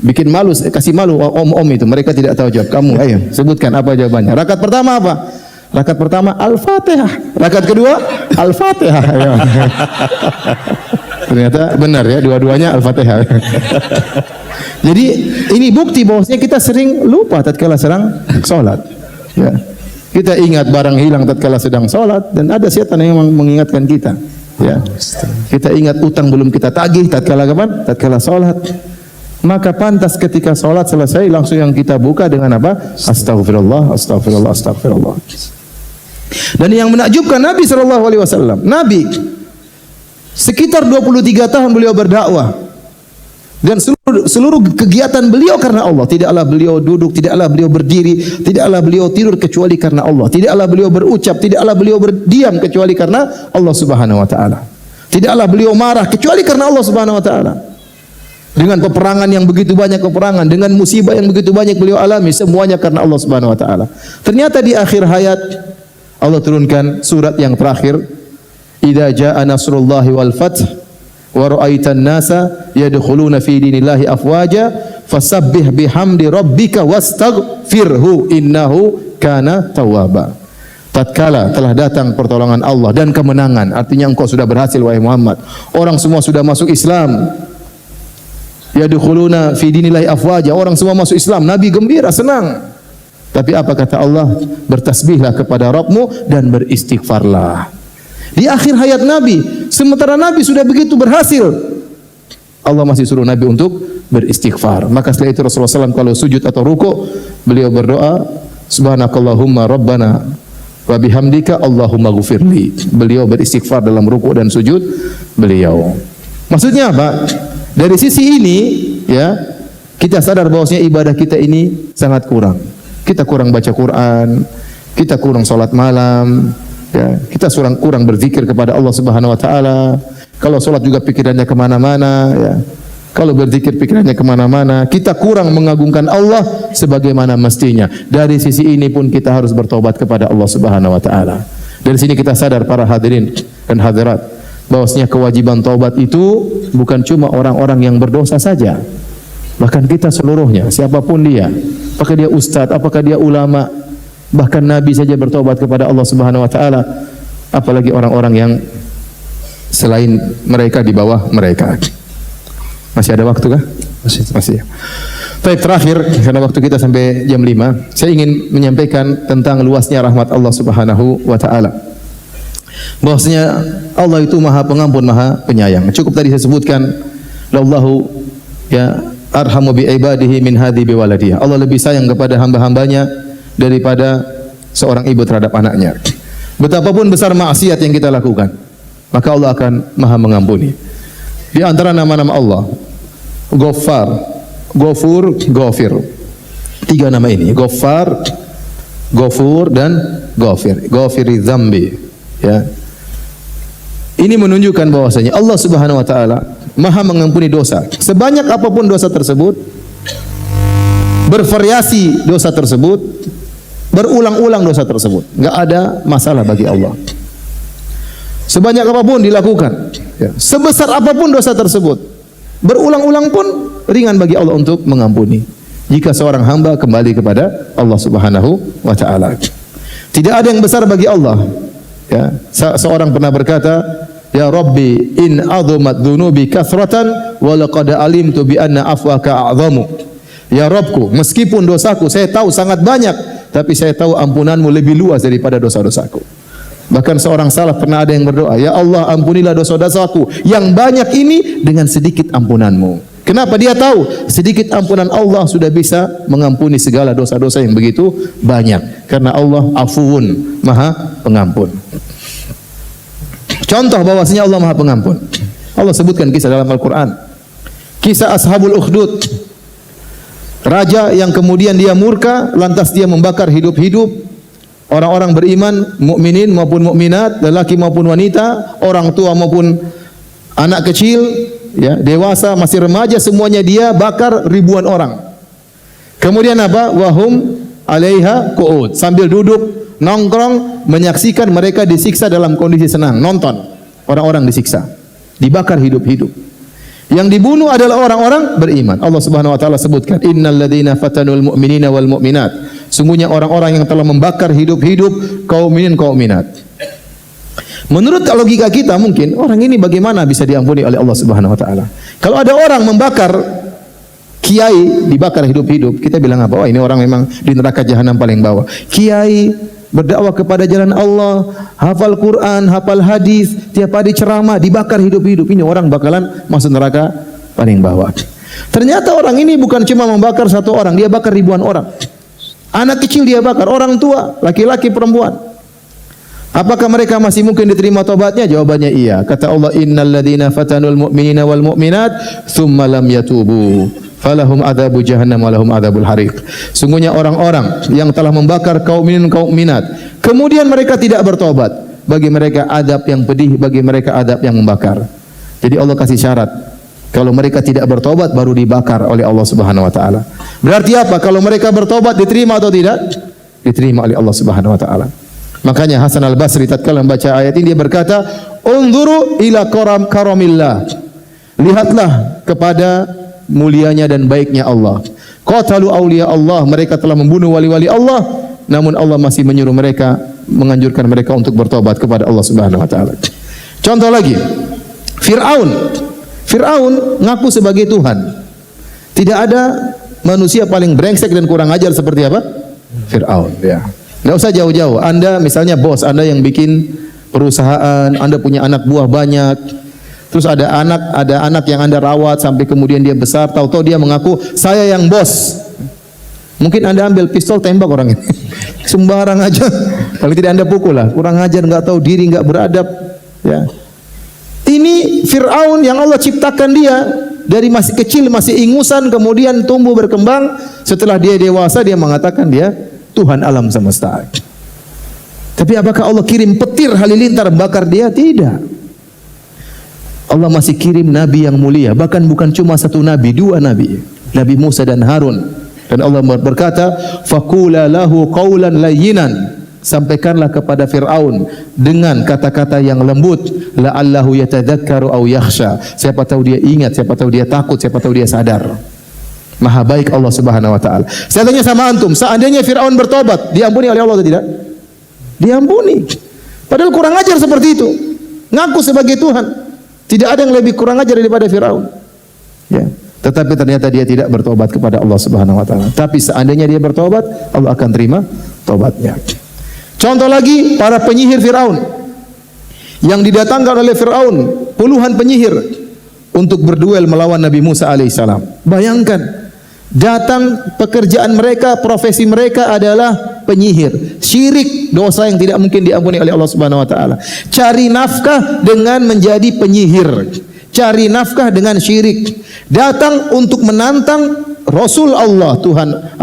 S1: Bikin malu, kasih malu om-om itu. Mereka tidak tahu jawab. Kamu ayo sebutkan apa jawabannya. Rakaat pertama apa? Rakaat pertama Al-Fatihah. Rakaat kedua Al-Fatihah. Ternyata benar ya, dua-duanya Al-Fatihah. Jadi ini bukti bahwasanya kita sering lupa tatkala sedang salat. Ya. Kita ingat barang hilang tatkala sedang salat dan ada setan yang mengingatkan kita. Ya. Kita ingat utang belum kita tagih tatkala kapan? Tatkala salat. Maka pantas ketika salat selesai langsung yang kita buka dengan apa? Astagfirullah, astagfirullah, astagfirullah. Dan yang menakjubkan Nabi SAW, Nabi sekitar 23 tahun beliau berdakwah dan seluruh kegiatan beliau karena Allah. Tidaklah beliau duduk, tidaklah beliau berdiri, tidaklah beliau tidur kecuali karena Allah. Tidaklah beliau berucap, tidaklah beliau berdiam kecuali karena Allah Subhanahu wa taala. Tidaklah beliau marah kecuali karena Allah Subhanahu wa taala. Dengan peperangan yang begitu banyak peperangan, dengan musibah yang begitu banyak beliau alami, semuanya karena Allah Subhanahu wa taala. Ternyata di akhir hayat Allah turunkan surat yang terakhir, idza jaa nasrullahi wal fath wa ra'aitan nasa yadkhuluna fi dinillahi afwaja fasabbih bihamdi rabbika wastaghfirhu innahu kana tawwaba. Tatkala telah datang pertolongan Allah dan kemenangan, artinya engkau sudah berhasil wahai Muhammad. Orang semua sudah masuk Islam. Yadkhuluna fi dinillahi afwaja, orang semua masuk Islam. Nabi gembira, senang. Tapi apa kata Allah? Bertasbihlah kepada Rabbmu dan beristighfarlah. Di akhir hayat Nabi, sementara Nabi sudah begitu berhasil, Allah masih suruh Nabi untuk beristighfar. Maka setelah itu Rasulullah SAW kalau sujud atau ruku, beliau berdoa, Subhanakallahumma Rabbana wa bihamdika Allahumma ghufirli. Beliau beristighfar dalam ruku dan sujud beliau. Maksudnya apa? Dari sisi ini, ya, kita sadar bahwasanya ibadah kita ini sangat kurang. Kita kurang baca Quran, kita kurang salat malam, ya, kita kurang berzikir kepada Allah Subhanahu wa taala. Kalau salat juga pikirannya kemana-mana, ya. Kalau berzikir pikirannya kemana-mana. Kita kurang mengagungkan Allah sebagaimana mestinya. Dari sisi ini pun kita harus bertobat kepada Allah Subhanahu wa taala. Dari sini kita sadar para hadirin dan hadirat bahwasanya kewajiban taubat itu bukan cuma orang-orang yang berdosa saja. Bahkan kita seluruhnya, siapapun dia, apakah dia ustadz, apakah dia ulama, bahkan Nabi saja bertobat kepada Allah Subhanahu wa taala, apalagi orang-orang yang selain mereka di bawah mereka. Masih ada waktu kah? Masih. Baik, terakhir karena waktu kita sampai jam 5, saya ingin menyampaikan tentang luasnya rahmat Allah Subhanahu wa taala. Bahwasanya Allah itu Maha Pengampun, Maha Penyayang. Cukup tadi saya sebutkan, Allahu ya arhamu bi ibadihi min hadhi bi waladiha. Allah lebih sayang kepada hamba-hambanya daripada seorang ibu terhadap anaknya. Betapapun besar maksiat yang kita lakukan, maka Allah akan Maha mengampuni. Di antara nama-nama Allah, Ghaffar, Ghafur, Ghafir. 3 nama ini, Ghaffar, Ghafur dan Ghafir. Ghafiri dzambi, ya. Ini menunjukkan bahwasanya Allah Subhanahu wa taala Maha mengampuni dosa. Sebanyak apapun dosa tersebut, bervariasi dosa tersebut, berulang-ulang dosa tersebut, enggak ada masalah bagi Allah. Sebanyak apapun dilakukan, ya, sebesar apapun dosa tersebut, berulang-ulang pun ringan bagi Allah untuk mengampuni. Jika seorang hamba kembali kepada Allah Subhanahu wa taala. Tidak ada yang besar bagi Allah. Ya, seorang pernah berkata, ya Rabbi in azumat dhunubi kathratan wa laqad alimtu bi anna afwaka a'zamu. Ya Rabbku, meskipun dosaku saya tahu sangat banyak, tapi saya tahu ampunanmu lebih luas daripada dosa-dosaku. Bahkan seorang salaf pernah ada yang berdoa, ya Allah ampunilah dosa-dosaku yang banyak ini dengan sedikit ampunanmu. Kenapa? Dia tahu sedikit ampunan Allah sudah bisa mengampuni segala dosa-dosa yang begitu banyak. Karena Allah afuun, Maha Pengampun. Contoh bahwasanya Allah Maha Pengampun. Allah sebutkan kisah dalam Al-Quran. Kisah Ashabul Ukhdud. Raja yang kemudian dia murka, lantas dia membakar hidup-hidup orang-orang beriman, mukminin maupun mukminat, lelaki maupun wanita, orang tua maupun anak kecil, ya, dewasa, masih remaja, semuanya dia bakar ribuan orang. Kemudian apa? Wahum 'alaiha qu'ud, sambil duduk nongkrong menyaksikan mereka disiksa dalam kondisi senang, nonton orang-orang disiksa, dibakar hidup-hidup. Yang dibunuh adalah orang-orang beriman. Allah Subhanahu wa taala sebutkan, innal ladzina fatanul mu'minina wal mu'minat. Sungguhnya orang-orang yang telah membakar hidup-hidup kaum mukminin kaum mukminat. Menurut logika kita mungkin orang ini bagaimana bisa diampuni oleh Allah Subhanahu wa taala? Kalau ada orang membakar kiai, dibakar hidup-hidup, kita bilang apa? Wah, ini orang memang di neraka jahanam paling bawah. Kiai berdakwah kepada jalan Allah, hafal Quran, hafal hadis, tiap hari ceramah, dibakar hidup-hidup. Ini orang bakalan masuk neraka paling bawah. Ternyata orang ini bukan cuma membakar satu orang, dia bakar ribuan orang. Anak kecil dia bakar, orang tua, laki-laki, perempuan. Apakah mereka masih mungkin diterima taubatnya? Jawabannya iya. Kata Allah, innal ladzina fatanul mu'minina wal mu'minat tsumma lam yatubu falahum adzabu jahannam wa lahum adzabul hariq. Sungguhnya orang-orang yang telah membakar kaum mukminin kaum mukminat, kemudian mereka tidak bertobat, bagi mereka adab yang pedih, bagi mereka adab yang membakar. Jadi Allah kasih syarat, kalau mereka tidak bertobat baru dibakar oleh Allah Subhanahu wa taala. Berarti apa? Kalau mereka bertobat diterima atau tidak? Diterima oleh Allah Subhanahu wa taala. Makanya Hasan Al-Basri tatkala membaca ayat ini dia berkata, "Unzuru ila karamillah." Lihatlah kepada mulianya dan baiknya Allah. Qatalu awliya Allah, mereka telah membunuh wali-wali Allah, namun Allah masih menyuruh mereka, menganjurkan mereka untuk bertobat kepada Allah Subhanahu wa taala. Contoh lagi, Fir'aun ngaku sebagai Tuhan. Tidak ada manusia paling brengsek dan kurang ajar seperti apa? Fir'aun, ya. Nggak usah jauh-jauh. Anda misalnya bos, Anda yang bikin perusahaan, Anda punya anak buah banyak. Terus ada anak yang Anda rawat sampai kemudian dia besar, tahu-tahu dia mengaku saya yang bos. Mungkin Anda ambil pistol tembak orang ini. Sembarang aja. Kalau tidak Anda pukul lah. Kurang ajar, enggak tahu diri, enggak beradab, ya. Ini Fir'aun yang Allah ciptakan dia dari masih kecil, masih ingusan, kemudian tumbuh berkembang. Setelah dia dewasa dia mengatakan dia Tuhan alam semesta. Tapi apakah Allah kirim petir halilintar bakar dia? Tidak. Allah masih kirim nabi yang mulia, bahkan bukan cuma satu nabi, dua nabi, Nabi Musa dan Harun. Dan Allah berkata, faqula lahu qawlan layyinan, sampaikanlah kepada Fir'aun dengan kata-kata yang lembut, la'allahu yatadzakkaru aw yakhsha. Siapa tahu dia ingat, siapa tahu dia takut, siapa tahu dia sadar. Maha baik Allah Subhanahu wa taala. Saya tanya sama antum, seandainya Fir'aun bertobat, diampuni oleh Allah atau tidak? Diampuni. Padahal kurang ajar seperti itu. Ngaku sebagai Tuhan. Tidak ada yang lebih kurang ajar daripada Fir'aun. Ya. Tetapi ternyata dia tidak bertobat kepada Allah Subhanahu wa taala. Tapi seandainya dia bertobat, Allah akan terima tobatnya. Contoh lagi, para penyihir Fir'aun. Yang didatangkan oleh Fir'aun, puluhan penyihir untuk berduel melawan Nabi Musa alaihissalam. Bayangkan, datang pekerjaan mereka, profesi mereka adalah penyihir. Syirik, dosa yang tidak mungkin diampuni oleh Allah Subhanahu wa taala. Cari nafkah dengan menjadi penyihir. Cari nafkah dengan syirik. Datang untuk menantang Rasul Allah, Tuhan,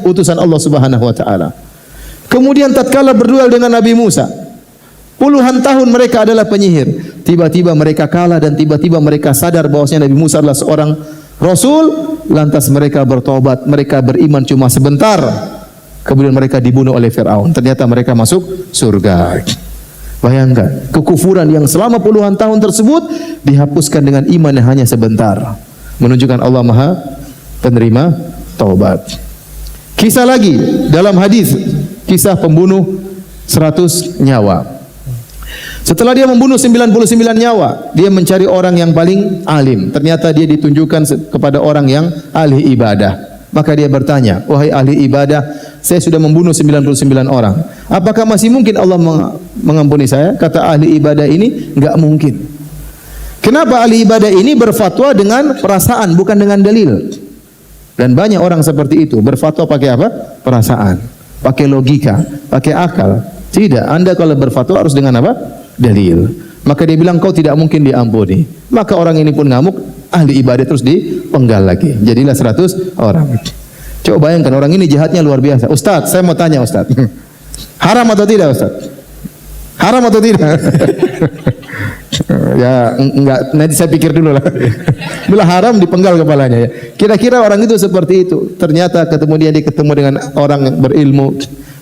S1: utusan Allah Subhanahu wa taala. Kemudian tatkala berduel dengan Nabi Musa, puluhan tahun mereka adalah penyihir. Tiba-tiba mereka kalah dan tiba-tiba mereka sadar bahwasanya Nabi Musa adalah seorang Rasul. Lantas mereka bertobat, mereka beriman cuma sebentar. Kemudian mereka dibunuh oleh Fir'aun. Ternyata mereka masuk surga. Bayangkan, kekufuran yang selama puluhan tahun tersebut dihapuskan dengan iman yang hanya sebentar. Menunjukkan Allah Maha penerima taubat. Kisah lagi dalam hadis, kisah pembunuh 100 nyawa. Setelah dia membunuh 99 nyawa, dia mencari orang yang paling alim. Ternyata dia ditunjukkan kepada orang yang ahli ibadah. Maka dia bertanya, wahai ahli ibadah, saya sudah membunuh 99 orang. Apakah masih mungkin Allah mengampuni saya? Kata ahli ibadah ini, enggak mungkin. Kenapa ahli ibadah ini berfatwa dengan perasaan, bukan dengan dalil? Dan banyak orang seperti itu, berfatwa pakai apa? Perasaan, pakai logika, pakai akal. Tidak, Anda kalau berfatwa harus dengan apa? Dalil. Maka dia bilang kau tidak mungkin diampuni. Maka orang ini pun ngamuk, ahli ibadah terus dipenggal lagi. Jadilah 100 orang. Coba bayangkan orang ini jahatnya luar biasa. Ustaz, saya mau tanya Ustaz. Haram atau tidak Ustaz? Haram atau tidak? Ya enggak, nanti saya pikir dulu lah. Bila haram dipenggal kepalanya ya. Kira-kira orang itu seperti itu. Ternyata dia ketemu dengan orang berilmu,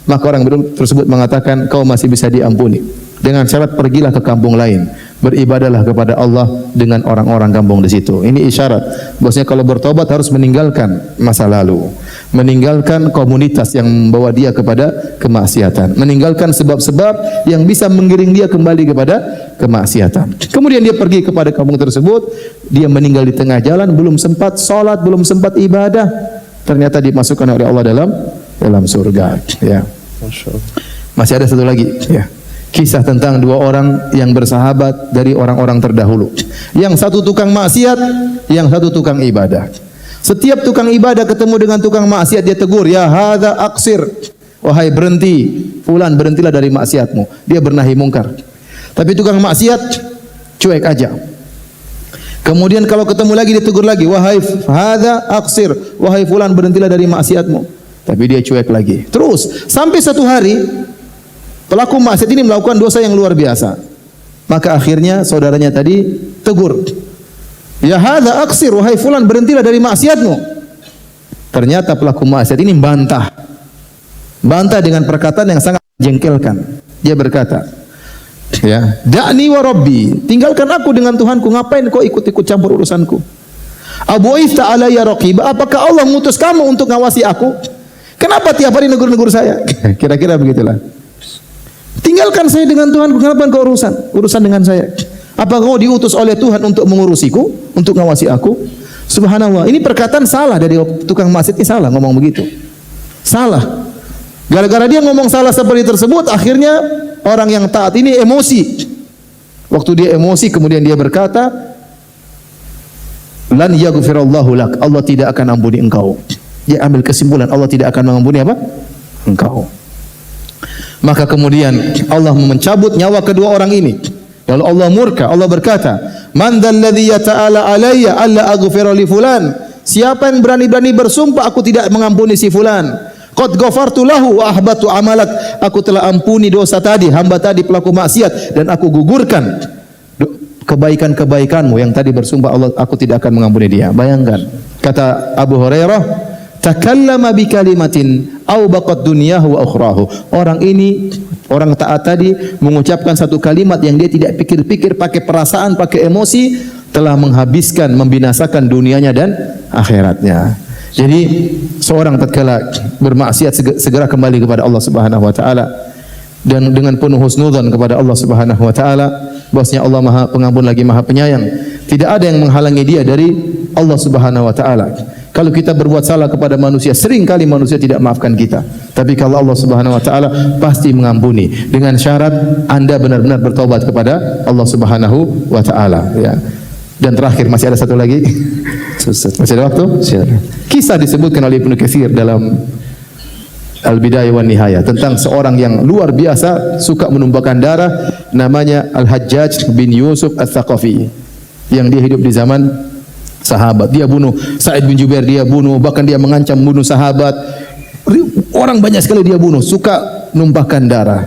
S1: maka orang berilmu tersebut mengatakan kau masih bisa diampuni. Dengan syarat pergilah ke kampung lain, beribadahlah kepada Allah dengan orang-orang kampung di situ. Ini isyarat bahwasanya kalau bertobat harus meninggalkan masa lalu, meninggalkan komunitas yang membawa dia kepada kemaksiatan, meninggalkan sebab-sebab yang bisa menggiring dia kembali kepada kemaksiatan. Kemudian dia pergi kepada kampung tersebut, dia meninggal di tengah jalan, belum sempat salat, belum sempat ibadah, ternyata dimasukkan oleh Allah dalam surga. Ya. Masih ada satu lagi. Ya. Kisah tentang dua orang yang bersahabat dari orang-orang terdahulu. Yang satu tukang maksiat, yang satu tukang ibadah. Setiap tukang ibadah ketemu dengan tukang maksiat, dia tegur, ya hadza aqsir, wahai berhenti, fulan berhentilah dari maksiatmu. Dia bernahi mungkar. Tapi tukang maksiat cuek aja. Kemudian kalau ketemu lagi ditegur lagi, wahai hadza aqsir, wahai fulan berhentilah dari maksiatmu. Tapi dia cuek lagi. Terus sampai satu hari pelaku maksiat ini melakukan dosa yang luar biasa. Maka akhirnya saudaranya tadi tegur, ya hadza aqsir, wahai fulan berhentilah dari maksiatmu. Ternyata pelaku maksiat ini bantah dengan perkataan yang sangat menjengkelkan. Dia berkata, ya, da'ni wa rabbi, tinggalkan aku dengan Tuhanku, ngapain kau ikut-ikut campur urusanku? Abu'ifta alayya raqiba, apakah Allah mengutus kamu untuk ngawasi aku? Kenapa tiap hari negur-negur saya? Kira-kira begitulah. Tinggalkan saya dengan Tuhan, kenapa kau urusan dengan saya? Apa kau diutus oleh Tuhan untuk mengurusiku, untuk ngawasi aku? Subhanallah, ini perkataan salah dari tukang maksiat ini, salah ngomong begitu. Salah. Gara-gara dia ngomong salah seperti tersebut, akhirnya orang yang taat ini emosi. Waktu dia emosi, kemudian dia berkata, lan yaghfirallahu lak, Allah tidak akan ampuni engkau. Dia ambil kesimpulan, Allah tidak akan mengampuni apa? Engkau. Maka kemudian Allah mencabut nyawa kedua orang ini. Lalu Allah murka, Allah berkata, man dzalladzi yata'ala alayya alla aghfira li fulan, siapa yang berani-berani bersumpah aku tidak mengampuni si fulan? Qad ghafartu lahu wa ahbatu amalak, aku telah ampuni dosa tadi, hamba tadi pelaku maksiat, dan aku gugurkan kebaikan-kebaikanmu yang tadi bersumpah Allah aku tidak akan mengampuni dia. Bayangkan, kata Abu Hurairah, takallama bi kalimatin au baqat dunyahu wa ukhrahu. Orang ini, orang taat tadi mengucapkan satu kalimat yang dia tidak pikir-pikir, pakai perasaan, pakai emosi, telah menghabiskan, membinasakan dunianya dan akhiratnya. Jadi seorang tatkala bermaksiat segera kembali kepada Allah Subhanahu wa taala dan dengan penuh husnudzan kepada Allah Subhanahu wa taala, bahwasanya Allah Maha Pengampun lagi Maha Penyayang. Tidak ada yang menghalangi dia dari Allah Subhanahu wa taala. Kalau kita berbuat salah kepada manusia, sering kali manusia tidak maafkan kita. Tapi kalau Allah Subhanahu wa taala pasti mengampuni, dengan syarat Anda benar-benar bertobat kepada Allah Subhanahu wa taala, ya. Dan terakhir, masih ada satu lagi. Masih ada waktu? Kisah disebutkan oleh Ibnu Katsir dalam Al-Bidayah wan Nihayah tentang seorang yang luar biasa suka menumpahkan darah, namanya Al-Hajjaj bin Yusuf Ats-Tsaqafi, yang dia hidup di zaman sahabat. Dia bunuh Sa'id bin Jubair, dia bunuh, bahkan dia mengancam bunuh sahabat. Orang banyak sekali dia bunuh, suka numpahkan darah.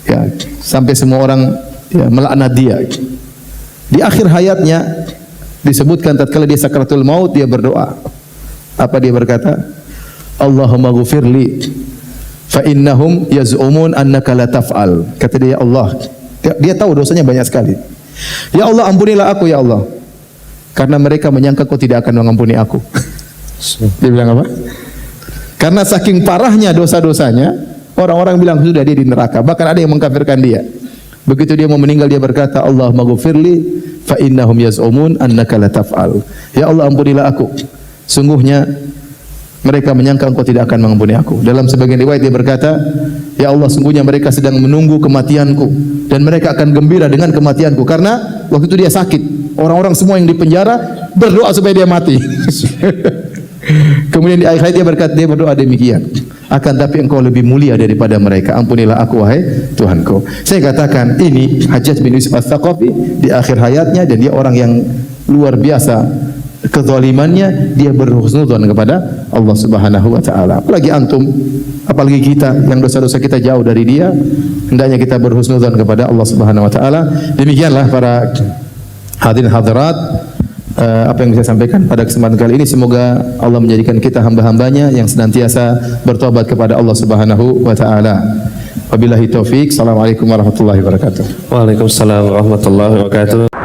S1: Ya, sampai semua orang ya, melaknat dia. Di akhir hayatnya disebutkan tatkala dia sakaratul maut, dia berdoa. Apa dia berkata? Allahumma ghfirli fa innahum yaz'umun annaka la taf'al. Kata dia, ya Allah, dia tahu dosanya banyak sekali. Ya Allah, ampunilah aku ya Allah, karena mereka menyangka kau tidak akan mengampuni aku. Dia bilang apa? Karena saking parahnya dosa-dosanya, orang-orang bilang sudah dia di neraka. Bahkan ada yang mengkafirkan dia. Begitu dia mau meninggal, dia berkata, Allahumma ghfirli fa innahum yaz'umun annaka la taf'al. Ya Allah, ampunilah aku, sungguhnya mereka menyangka engkau tidak akan mengampuni aku. Dalam sebagian riwayat dia berkata, ya Allah, sungguhnya mereka sedang menunggu kematianku dan mereka akan gembira dengan kematianku, karena waktu itu dia sakit. Orang-orang semua yang di penjara berdoa supaya dia mati. Kemudian di akhir dia berkata, dia berdoa demikian, akan tapi engkau lebih mulia daripada mereka, ampunilah aku wahai Tuhanku. Saya katakan ini Hajjaj bin Yusuf Ats-Tsaqafi di akhir hayatnya, dan dia orang yang luar biasa kezalimannya, dia berhusnudzon kepada Allah Subhanahu wa taala. Apalagi antum, apalagi kita yang dosa-dosa kita jauh dari dia, hendaknya kita berhusnudzon kepada Allah Subhanahu wa taala. Demikianlah para hadirin hadirat, apa yang bisa sampaikan pada kesempatan kali ini. Semoga Allah menjadikan kita hamba-hambanya yang senantiasa bertobat kepada Allah Subhanahu wa taala. Wabillahi taufik. Assalamualaikum warahmatullahi wabarakatuh.
S2: Waalaikumsalam warahmatullahi wabarakatuh.